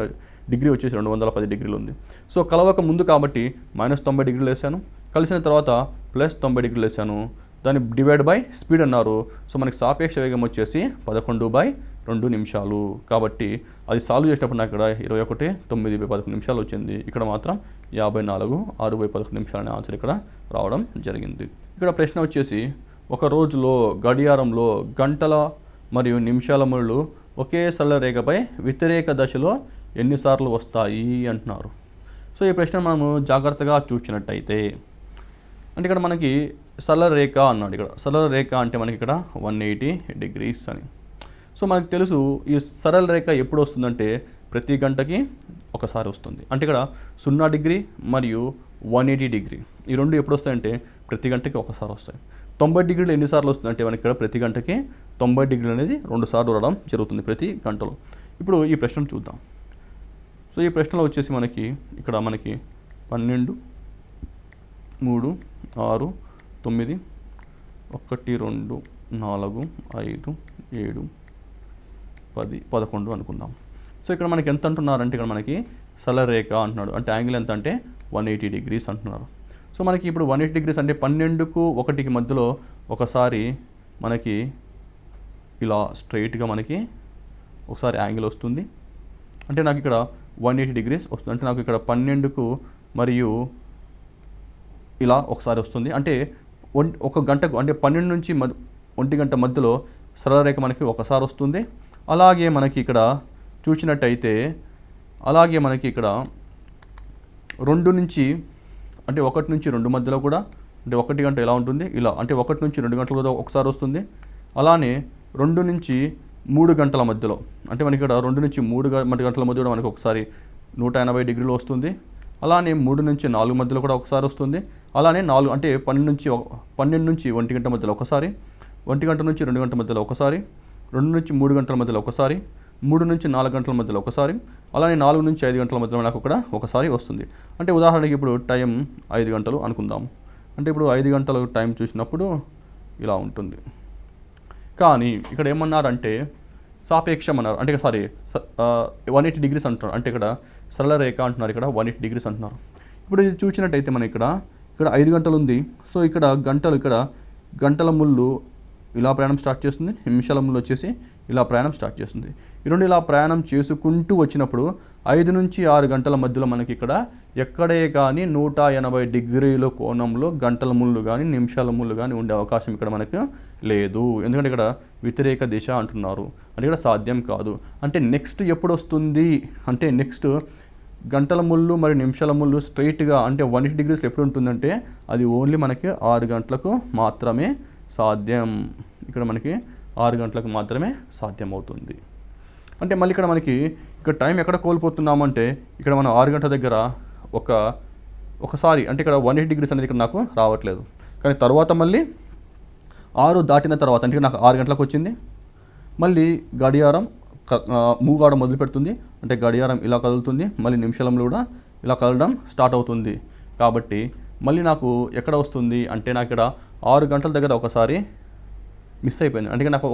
డిగ్రీ వచ్చేసి 210 డిగ్రీలు ఉంది. సో కలవక ముందు కాబట్టి -90 డిగ్రీలు వేసాను. కలిసిన తర్వాత +90 డిగ్రీలు వేసాను. దాన్ని డివైడ్ బై స్పీడ్ అన్నారు. సో మనకి సాపేక్ష వేగం వచ్చేసి 11/2 నిమిషాలు. కాబట్టి అది సాల్వ్ చేసినప్పుడు నాకు ఇక్కడ 21:09/11 నిమిషాలు వచ్చింది. ఇక్కడ మాత్రం 54/6/11 నిమిషాలు అనే ఆన్సర్ ఇక్కడ రావడం జరిగింది. ఇక్కడ ప్రశ్న వచ్చేసి ఒక రోజులో గడియారంలో గంటల మరియు నిమిషాల ముళ్ళు ఒకే సరళ రేఖపై వ్యతిరేక దశలో ఎన్నిసార్లు వస్తాయి అంటున్నారు. సో ఈ ప్రశ్న మనము జాగ్రత్తగా చూసినట్టయితే అంటే ఇక్కడ మనకి సరళ రేఖ అన్నాడు. ఇక్కడ సరళ రేఖ అంటే మనకి ఇక్కడ 180 డిగ్రీస్ అని. సో మనకు తెలుసు ఈ సరళ రేఖ ఎప్పుడు వస్తుందంటే ప్రతి గంటకి ఒకసారి వస్తుంది. అంటే ఇక్కడ 0 డిగ్రీ మరియు 180 డిగ్రీ ఈ రెండు ఎప్పుడు వస్తాయంటే ప్రతి గంటకి ఒకసారి వస్తాయి. 90 డిగ్రీలు ఎన్నిసార్లు వస్తుంది అంటే మనకి ఇక్కడ ప్రతి గంటకి 90 డిగ్రీలు అనేది 2 సార్లు రావడం జరుగుతుంది ప్రతి గంటలో. ఇప్పుడు ఈ ప్రశ్నను చూద్దాం. సో ఈ ప్రశ్నలో వచ్చేసి మనకి ఇక్కడ మనకి 12, 3, 6, 9, 1, 2, 4, 5, 7, 10, 11 అనుకుందాం. సో ఇక్కడ మనకి ఎంత అంటున్నారంటే ఇక్కడ మనకి సరళ రేఖ అంటున్నాడు. అంటే యాంగిల్ ఎంత అంటే 180 డిగ్రీస్ అంటున్నారు. సో మనకి ఇప్పుడు 180 డిగ్రీస్ అంటే 12కు 1కి మధ్యలో ఒకసారి మనకి ఇలా స్ట్రైట్గా మనకి ఒకసారి యాంగిల్ వస్తుంది. అంటే నాకు ఇక్కడ 180 డిగ్రీస్ వస్తుంది. అంటే నాకు ఇక్కడ 12కు మరియు ఇలా ఒకసారి వస్తుంది. అంటే ఒక గంటకు అంటే 12 నుంచి 1 గంట మధ్యలో సరళ రేఖ మనకి ఒకసారి వస్తుంది. అలాగే మనకి ఇక్కడ చూసినట్టయితే అలాగే మనకి ఇక్కడ 2 నుంచి అంటే 1 నుంచి 2 మధ్యలో కూడా అంటే 1 గంట ఎలా ఉంటుంది ఇలా అంటే 1 నుంచి 2 గంటల కూడా ఒకసారి వస్తుంది. అలానే 2 నుంచి 3 గంటల మధ్యలో అంటే మనకి ఇక్కడ 2 నుంచి 3 గంటల మధ్య కూడా మనకి ఒకసారి 180 డిగ్రీలు వస్తుంది. అలానే 3 నుంచి 4 మధ్యలో కూడా ఒకసారి వస్తుంది. అలానే 4 అంటే 12 నుంచి 1 గంట మధ్యలో ఒకసారి, 1 గంట నుంచి 2 గంటల మధ్యలో ఒకసారి, 2 నుంచి 3 గంటల మధ్యలో ఒకసారి, 3 నుంచి 4 గంటల మధ్యలో ఒకసారి, అలానే 4 నుంచి 5 గంటల మధ్యలో నాకు ఇక్కడ ఒకసారి వస్తుంది. అంటే ఉదాహరణకి ఇప్పుడు టైం 5 గంటలు అనుకుందాం. అంటే ఇప్పుడు 5 గంటలు టైం చూసినప్పుడు ఇలా ఉంటుంది. కానీ ఇక్కడ ఏమన్నారంటే సాపేక్షం అన్నారు. అంటే సారీ 180 డిగ్రీస్ అంటున్నారు. అంటే ఇక్కడ సరళ రేఖ అంటున్నారు. ఇక్కడ 180 డిగ్రీస్ అంటున్నారు. ఇప్పుడు ఇది చూసినట్టయితే మన ఇక్కడ 5 గంటలు ఉంది. సో ఇక్కడ గంటల ముళ్ళు ఇలా ప్రయాణం స్టార్ట్ చేస్తుంది. నిమిషాల ముళ్ళు వచ్చేసి ఇలా ప్రయాణం స్టార్ట్ చేస్తుంది. ఈ రెండు ఇలా ప్రయాణం చేసుకుంటూ వచ్చినప్పుడు 5 నుంచి 6 గంటల మధ్యలో మనకి ఇక్కడ ఎక్కడే కానీ 180 డిగ్రీల కోణంలో గంటల ముళ్ళు కానీ నిమిషాల ముళ్ళు కానీ ఉండే అవకాశం ఇక్కడ మనకు లేదు. ఎందుకంటే ఇక్కడ వ్యతిరేక దిశ అంటున్నారు. అంటే ఇక్కడ సాధ్యం కాదు. అంటే నెక్స్ట్ ఎప్పుడు వస్తుంది అంటే నెక్స్ట్ గంటల ముళ్ళు మరియు నిమిషాల ముళ్ళు స్ట్రైట్గా అంటే 180 డిగ్రీస్లో ఎప్పుడు ఉంటుందంటే అది ఓన్లీ మనకి 6 గంటలకు మాత్రమే సాధ్యం. ఇక్కడ మనకి 6 గంటలకు మాత్రమే సాధ్యం అవుతుంది. అంటే మళ్ళీ ఇక్కడ మనకి ఇక్కడ టైం ఎక్కడ కోల్పోతున్నామంటే ఇక్కడ మనం 6 గంటల దగ్గర ఒకసారి అంటే ఇక్కడ 180 డిగ్రీస్ అనేది ఇక్కడ నాకు రావట్లేదు. కానీ తర్వాత మళ్ళీ 6 దాటిన తర్వాత అంటే నాకు 6 గంటలకు వచ్చింది. మళ్ళీ గడియారం మూవ్ కావడం మొదలు పెడుతుంది. అంటే గడియారం ఇలా కదులుతుంది. మళ్ళీ నిమిషాలంలో కూడా ఇలా కదలడం స్టార్ట్ అవుతుంది. కాబట్టి మళ్ళీ నాకు ఎక్కడ వస్తుంది అంటే నాకు ఇక్కడ 6 గంటల దగ్గర ఒకసారి మిస్ అయిపోయింది. అంటే నాకు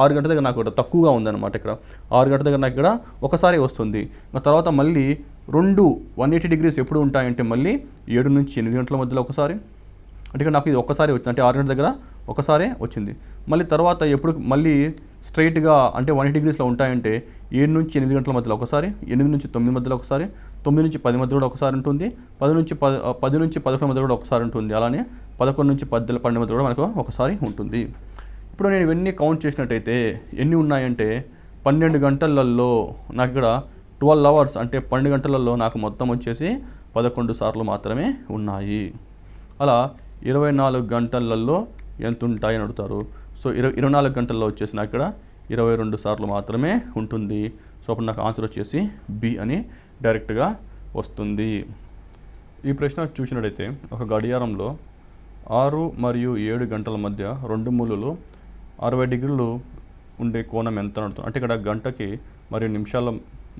6 గంటల దగ్గర నాకు తక్కువగా ఉందన్నమాట. ఇక్కడ 6 గంటల దగ్గర నాకు ఇక్కడ ఒకసారి వస్తుంది. తర్వాత మళ్ళీ 180 డిగ్రీస్ ఎప్పుడు ఉంటాయంటే మళ్ళీ 7 నుంచి 8 గంటల మధ్యలో ఒకసారి. అంటే ఇక్కడ నాకు ఇది ఒక్కసారి వచ్చింది. అంటే 6 గంటల దగ్గర ఒకసారి వచ్చింది. మళ్ళీ తర్వాత ఎప్పుడు మళ్ళీ స్ట్రైట్గా అంటే 180 డిగ్రీస్లో ఉంటాయంటే 7 నుంచి 8 గంటల మధ్యలో ఒకసారి, 8 నుంచి 9 మధ్యలో ఒకసారి, 9 నుంచి 10 మధ్యలో కూడా ఒకసారి ఉంటుంది, 10 నుంచి 11 మధ్యలో కూడా ఒకసారి ఉంటుంది. అలానే 11 నుంచి 12 మధ్యలో కూడా మనకు ఒకసారి ఉంటుంది. ఇప్పుడు నేను ఇవన్నీ కౌంట్ చేసినట్టయితే ఎన్ని ఉన్నాయంటే 12 గంటలలో నాకు ఇక్కడ 12 అవర్స్ అంటే 12 గంటలలో నాకు మొత్తం వచ్చేసి 11 సార్లు మాత్రమే ఉన్నాయి. అలా 24 గంటలలో ఎంత ఉంటాయి అని అడుగుతారు. సో 24 గంటల్లో వచ్చేసి నాకు ఇక్కడ 22 సార్లు మాత్రమే ఉంటుంది. సో అప్పుడు నాకు ఆన్సర్ వచ్చేసి బి అని డైరెక్ట్గా వస్తుంది. ఈ ప్రశ్న చూసినట్టయితే ఒక గడియారంలో 6 మరియు 7 గంటల మధ్య 2 మూలలు 60 డిగ్రీలు ఉండే కోణం ఎంత అడుగుతుంది. అంటే ఇక్కడ గంటకి మరియు నిమిషాల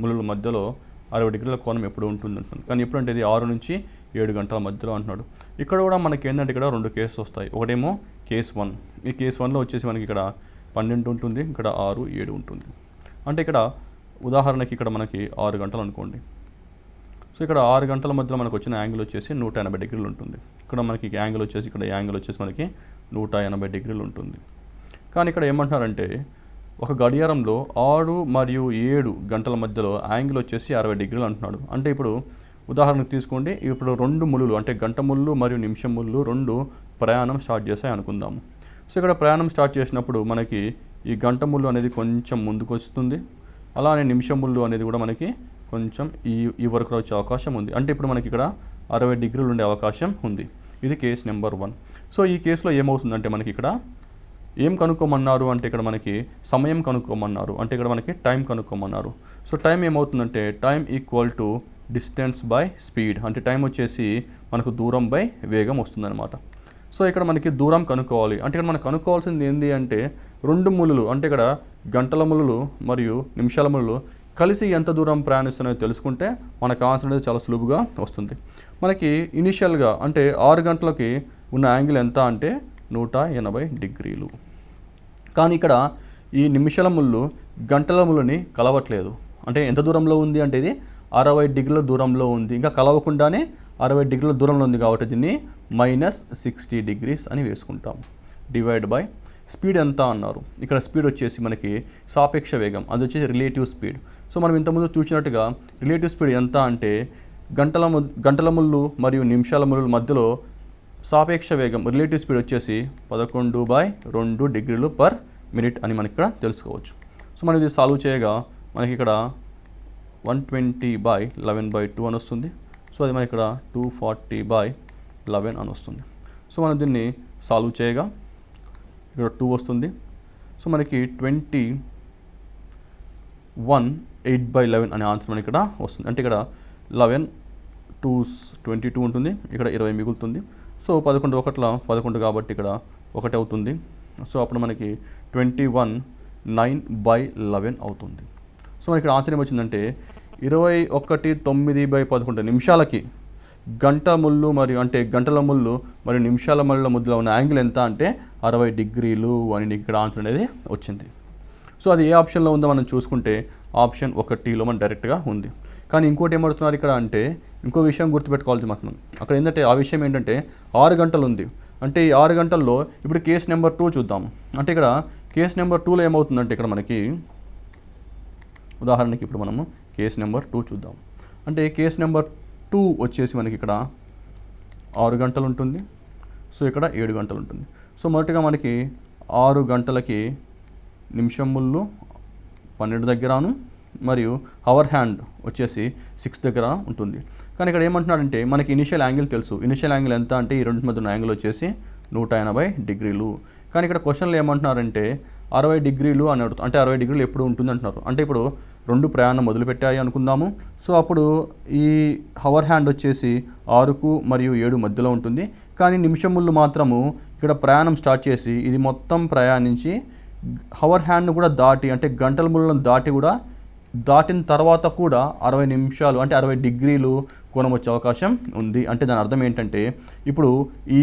ముళ్ళ మధ్యలో 60 డిగ్రీల కోణం ఎప్పుడు ఉంటుంది అంటున్నాడు. కానీ ఎప్పుడంటే ఇది 6 నుంచి 7 గంటల మధ్యలో అంటున్నాడు. ఇక్కడ కూడా మనకి ఏంటంటే ఇక్కడ 2 కేసెస్ వస్తాయి. ఒకటేమో కేస్ 1. ఈ కేస్ 1లో వచ్చేసి మనకి ఇక్కడ 12 ఉంటుంది, ఇక్కడ 6, 7 ఉంటుంది. అంటే ఇక్కడ ఉదాహరణకి ఇక్కడ మనకి 6 గంటలు అనుకోండి. సో ఇక్కడ 6 గంటల మధ్యలో మనకు వచ్చిన యాంగిల్ వచ్చేసి 180 డిగ్రీలు ఉంటుంది. ఇక్కడ మనకి యాంగిల్ వచ్చేసి ఇక్కడ యాంగిల్ వచ్చేసి మనకి 180 డిగ్రీలు ఉంటుంది. కానీ ఇక్కడ ఏమంటున్నారంటే ఒక గడియారంలో 6 మరియు 7 గంటల మధ్యలో యాంగిల్ వచ్చేసి 60 డిగ్రీలు అంటున్నాడు. అంటే ఇప్పుడు ఉదాహరణకు తీసుకోండి. ఇప్పుడు 2 ముళ్ళు అంటే గంట ముళ్ళు మరియు నిమిషం ముళ్ళు 2 ప్రయాణం స్టార్ట్ చేస్తాయి అనుకుందాము. సో ఇక్కడ ప్రయాణం స్టార్ట్ చేసినప్పుడు మనకి ఈ గంట ముళ్ళు అనేది కొంచెం ముందుకు వస్తుంది. అలానే నిమిషం ముళ్ళు అనేది కూడా మనకి కొంచెం ఈ వరకు వచ్చే అవకాశం ఉంది. అంటే ఇప్పుడు మనకి ఇక్కడ 60 డిగ్రీలు ఉండే అవకాశం ఉంది. ఇది కేస్ నెంబర్ 1. సో ఈ కేసులో ఏమవుతుందంటే మనకి ఇక్కడ ఏం కనుక్కోమన్నారు అంటే ఇక్కడ మనకి సమయం కనుక్కోమన్నారు, అంటే ఇక్కడ మనకి టైం కనుక్కోమన్నారు. సో టైం ఏమవుతుందంటే time equal to distance by speed, అంటే టైం వచ్చేసి మనకు దూరం బై వేగం వస్తుందన్నమాట. సో ఇక్కడ మనకి దూరం కనుక్కోవాలి, అంటే ఇక్కడ మనకు కనుక్కోవాల్సింది ఏంటి అంటే రెండు ముళ్ళు, అంటే ఇక్కడ గంటల ముళ్ళు మరియు నిమిషాల ముళ్ళు కలిసి ఎంత దూరం ప్రయాణిస్తున్నాయో తెలుసుకుంటే మనకు ఆన్సర్ అనేది చాలా సులువుగా వస్తుంది. మనకి ఇనిషియల్గా అంటే 6 గంటలకి ఉన్న యాంగిల్ ఎంత అంటే 180 డిగ్రీలు. కానీ ఇక్కడ ఈ నిమిషాల ముళ్ళు గంటల ముళ్ళని కలవట్లేదు, అంటే ఎంత దూరంలో ఉంది అంటే ఇది 60 డిగ్రీల దూరంలో ఉంది, ఇంకా కలవకుండానే 60 డిగ్రీల దూరంలో ఉంది కాబట్టి దీన్ని -60 డిగ్రీస్ అని వేసుకుంటాం. డివైడ్ బై స్పీడ్ ఎంత అన్నారు, ఇక్కడ స్పీడ్ వచ్చేసి మనకి సాపేక్ష వేగం, అది వచ్చేసి రిలేటివ్ స్పీడ్. సో మనం ఇంతకుముందు చూసినట్టుగా రిలేటివ్ స్పీడ్ ఎంత అంటే గంటల ముళ్ళు మరియు నిమిషాల ముళ్ళు మధ్యలో సాపేక్ష వేగం రిలేటివ్ స్పీడ్ వచ్చేసి 11/2 డిగ్రీలు పర్ మినిట్ అని మనకి ఇక్కడ తెలుసుకోవచ్చు. సో మనం ఇది సాల్వ్ చేయగా మనకి ఇక్కడ 120/11/2 అని వస్తుంది. సో అది మనకి ఇక్కడ 240/11 అని వస్తుంది. సో మనం దీన్ని సాల్వ్ చేయగా ఇక్కడ 2 వస్తుంది. సో మనకి 21/8/11 అనే ఆన్సర్ మనకి ఇక్కడ వస్తుంది. అంటే ఇక్కడ 11 2s 22 ఉంటుంది, ఇక్కడ 20 మిగులుతుంది. సో 11 ఒకట్ల 11 కాబట్టి ఇక్కడ 1 అవుతుంది. సో అప్పుడు మనకి 21/9/11 అవుతుంది. సో మనకి ఇక్కడ ఆన్సర్ ఏమొచ్చిందంటే 21/9/11 నిమిషాలకి గంట ముళ్ళు మరియు అంటే గంటల ముళ్ళు మరియు నిమిషాల ముళ్ళ మధ్యలో ఉన్న యాంగిల్ ఎంత అంటే 60 డిగ్రీలు అని ఇక్కడ ఆన్సర్ అనేది వచ్చింది. సో అది ఏ ఆప్షన్లో ఉందో మనం చూసుకుంటే ఆప్షన్ 1లో మనం డైరెక్ట్గా ఉంది. కానీ ఇంకోటి ఏమడుతున్నారు ఇక్కడ అంటే ఇంకో విషయం గుర్తుపెట్టుకోవాల్సి మనం అక్కడ ఏంటంటే ఆ విషయం ఏంటంటే 6 గంటలు ఉంది, అంటే ఈ 6 గంటల్లో ఇప్పుడు కేస్ నెంబర్ 2 చూద్దాం. అంటే ఇక్కడ కేస్ నెంబర్ 2లో ఏమవుతుందంటే ఇక్కడ మనకి ఉదాహరణకి ఇప్పుడు మనము కేస్ నెంబర్ 2 చూద్దాం. అంటే కేస్ నెంబర్ 2 వచ్చేసి మనకి ఇక్కడ 6 గంటలు ఉంటుంది, సో ఇక్కడ 7 గంటలు ఉంటుంది. సో మొదటిగా మనకి 6 గంటలకి నిమిషం ముళ్ళు 12 దగ్గరను మరియు అవర్ హ్యాండ్ వచ్చేసి 6 దగ్గర ఉంటుంది. కానీ ఇక్కడ ఏమంటున్నాడంటే మనకి ఇనిషియల్ యాంగిల్ తెలుసు, ఇనిషియల్ యాంగిల్ ఎంత అంటే ఈ రెండు మధ్య ఉన్న యాంగిల్ వచ్చేసి 180 డిగ్రీలు. కానీ ఇక్కడ క్వశ్చన్లో ఏమంటున్నారంటే 60 డిగ్రీలు అని అడుగుతారు, అంటే 60 డిగ్రీలు ఎప్పుడు ఉంటుంది అంటున్నారు. అంటే ఇప్పుడు రెండు ప్రయాణం మొదలుపెట్టాయి అనుకుందాము. సో అప్పుడు ఈ హవర్ హ్యాండ్ వచ్చేసి 6కు మరియు 7 మధ్యలో ఉంటుంది. కానీ నిమిషం ముళ్ళు మాత్రము ఇక్కడ ప్రయాణం స్టార్ట్ చేసి ఇది మొత్తం ప్రయాణించి హవర్ హ్యాండ్ను కూడా దాటి అంటే గంటల ముళ్ళను దాటిన తర్వాత కూడా 60 నిమిషాలు అంటే 60 డిగ్రీలు కోణం వచ్చే అవకాశం ఉంది. అంటే దాని అర్థం ఏంటంటే ఇప్పుడు ఈ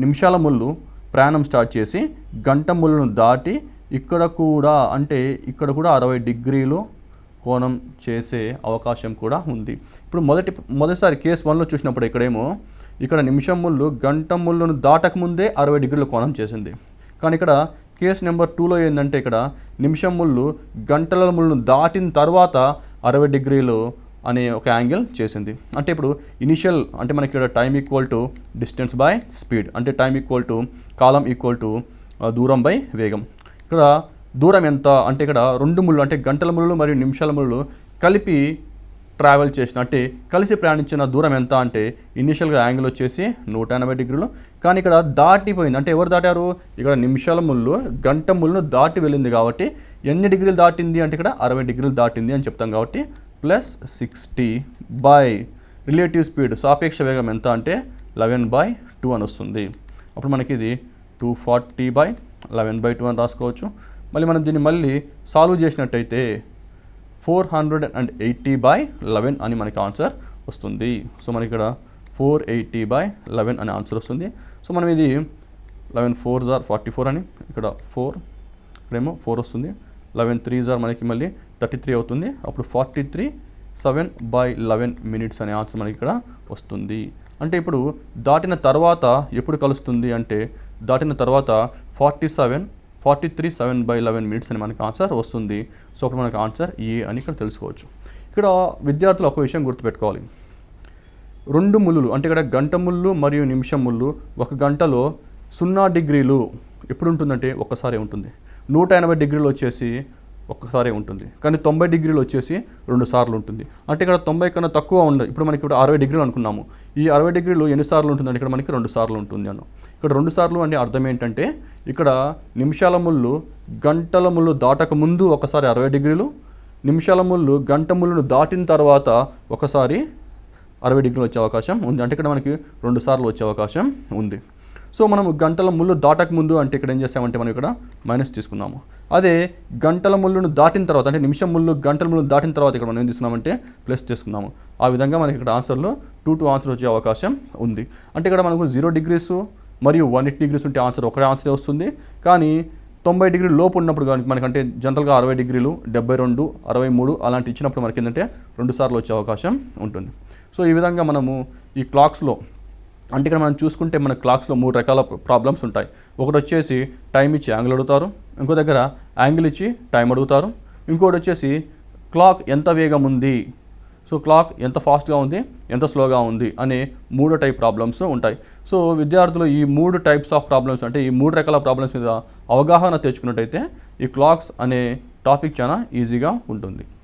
నిమిషాల ముళ్ళు ప్రయాణం స్టార్ట్ చేసి గంట ముళ్ళను దాటి ఇక్కడ కూడా 60 డిగ్రీలు కోణం చేసే అవకాశం కూడా ఉంది. ఇప్పుడు మొదటిసారి కేస్ 1లో చూసినప్పుడు ఇక్కడ నిమిషం ముళ్ళు గంట ముళ్ళను దాటకముందే 60 డిగ్రీల కోణం చేసింది. కానీ ఇక్కడ కేస్ నెంబర్ 2లో ఏంటంటే ఇక్కడ నిమిషం ముళ్ళు గంటల ముళ్ళను దాటిన తర్వాత 60 డిగ్రీలు అనే ఒక యాంగిల్ చేసింది. అంటే ఇప్పుడు ఇనిషియల్ అంటే మనకి ఇక్కడ time equal to distance by speed, అంటే టైం ఈక్వల్ టు కాలం ఈక్వల్ టు దూరం బై వేగం. ఇక్కడ దూరం ఎంత అంటే ఇక్కడ రెండు ముళ్ళు అంటే గంటల ముళ్ళు మరియు నిమిషాల ముళ్ళు కలిపి ట్రావెల్ చేసిన అంటే కలిసి ప్రయాణించిన దూరం ఎంత అంటే ఇనిషియల్గా యాంగిల్ వచ్చేసి 180 డిగ్రీలు. కానీ ఇక్కడ దాటిపోయింది, అంటే ఎవరు దాటారు, ఇక్కడ నిమిషాల ముళ్ళు గంట ముళ్ళను దాటి వెళ్ళింది కాబట్టి ఎన్ని డిగ్రీలు దాటింది అంటే ఇక్కడ 60 డిగ్రీలు దాటింది అని చెప్తాం. కాబట్టి +60 బై రిలేటివ్ స్పీడ్ సాపేక్ష వేగం ఎంత అంటే 11/2 అని వస్తుంది. అప్పుడు మనకి ఇది 240/11/2 అని రాసుకోవచ్చు. మళ్ళీ మనం దీన్ని మళ్ళీ సాల్వ్ చేసినట్టయితే 480/11 అని మనకి ఆన్సర్ వస్తుంది. సో మనకి ఇక్కడ 480/11 అనే ఆన్సర్ వస్తుంది. సో మనం ఇది 11 4s are 44 అని ఇక్కడ 4 ఇక్కడేమో 4 వస్తుంది, 11 3s are మనకి మళ్ళీ 33 అవుతుంది. అప్పుడు 43/7/11 మినిట్స్ అనే ఆన్సర్ మనకి ఇక్కడ వస్తుంది. అంటే ఇప్పుడు దాటిన తర్వాత ఎప్పుడు కలుస్తుంది అంటే దాటిన తర్వాత 43/7/11 మినిట్స్ అని మనకి ఆన్సర్ వస్తుంది. సో అప్పుడు మనకి ఆన్సర్ ఏ అని ఇక్కడ తెలుసుకోవచ్చు. ఇక్కడ విద్యార్థులు ఒక విషయం గుర్తుపెట్టుకోవాలి, రెండు ముళ్ళు అంటే ఇక్కడ గంట ముళ్ళు మరియు నిమిషం ముళ్ళు ఒక గంటలో 0 డిగ్రీలు ఎప్పుడు ఉంటుందంటే ఒక్కసారి ఉంటుంది. 180 డిగ్రీలు వచ్చేసి ఒక్కసారి ఉంటుంది. కానీ 90 డిగ్రీలు వచ్చేసి 2 సార్లు ఉంటుంది. అంటే ఇక్కడ 90 కన్నా తక్కువ ఉండదు. ఇప్పుడు మనకి ఇప్పుడు 60 డిగ్రీలు అనుకున్నాము. ఈ 60 డిగ్రీలు ఎన్ని సార్లు ఉంటుందంటే ఇక్కడ మనకి 2 సార్లు ఉంటుంది అన్న. ఇక్కడ 2 సార్లు అంటే అర్థం ఏంటంటే ఇక్కడ నిమిషాల ముళ్ళు గంటల ముళ్ళు దాటక ముందు ఒకసారి 60 డిగ్రీలు, నిమిషాల ముళ్ళు గంట ముళ్ళును దాటిన తర్వాత ఒకసారి 60 డిగ్రీలు వచ్చే అవకాశం ఉంది. అంటే ఇక్కడ మనకి 2 సార్లు వచ్చే అవకాశం ఉంది. సో మనం గంటల ముళ్ళు దాటక ముందు అంటే ఇక్కడ ఏం చేసామంటే మనం ఇక్కడ మైనస్ తీసుకున్నాము. అదే గంటల ముళ్ళును దాటిన తర్వాత అంటే నిమిషం ముళ్ళు గంటల ముళ్ళు దాటిన తర్వాత ఇక్కడ మనం ఏం తీసుకున్నామంటే ప్లస్ తీసుకున్నాము. ఆ విధంగా మనకి ఇక్కడ ఆన్సర్లో 2 ఆన్సర్ వచ్చే అవకాశం ఉంది. అంటే ఇక్కడ మనకు 0 డిగ్రీస్ మరియు 180 డిగ్రీస్ ఉంటే ఆన్సర్ ఒకటే ఆన్సరే వస్తుంది. కానీ 90 డిగ్రీలు లోపు ఉన్నప్పుడు కానీ మనకంటే జనరల్గా 60 డిగ్రీలు 72 63 అలాంటి ఇచ్చినప్పుడు మనకి ఏంటంటే 2 సార్లు వచ్చే అవకాశం ఉంటుంది. సో ఈ విధంగా మనము ఈ క్లాక్స్లో అంటే ఇక్కడ మనం చూసుకుంటే మన క్లాక్స్లో 3 రకాల ప్రాబ్లమ్స్ ఉంటాయి. ఒకటి వచ్చేసి టైం ఇచ్చి యాంగిల్ అడుగుతారు, ఇంకో దగ్గర యాంగిల్ ఇచ్చి టైం అడుగుతారు, ఇంకోటి వచ్చేసి క్లాక్ ఎంత వేగం ఉంది, సో క్లాక్ ఎంత ఫాస్ట్గా ఉంది ఎంత స్లోగా ఉంది అనే 3 టైప్ ప్రాబ్లమ్స్ ఉంటాయి. సో విద్యార్థులు ఈ 3 టైప్స్ ఆఫ్ ప్రాబ్లమ్స్ అంటే ఈ 3 రకాల ప్రాబ్లమ్స్ మీద అవగాహన తెచ్చుకున్నట్టయితే ఈ క్లాక్స్ అనే టాపిక్ చాలా ఈజీగా ఉంటుంది.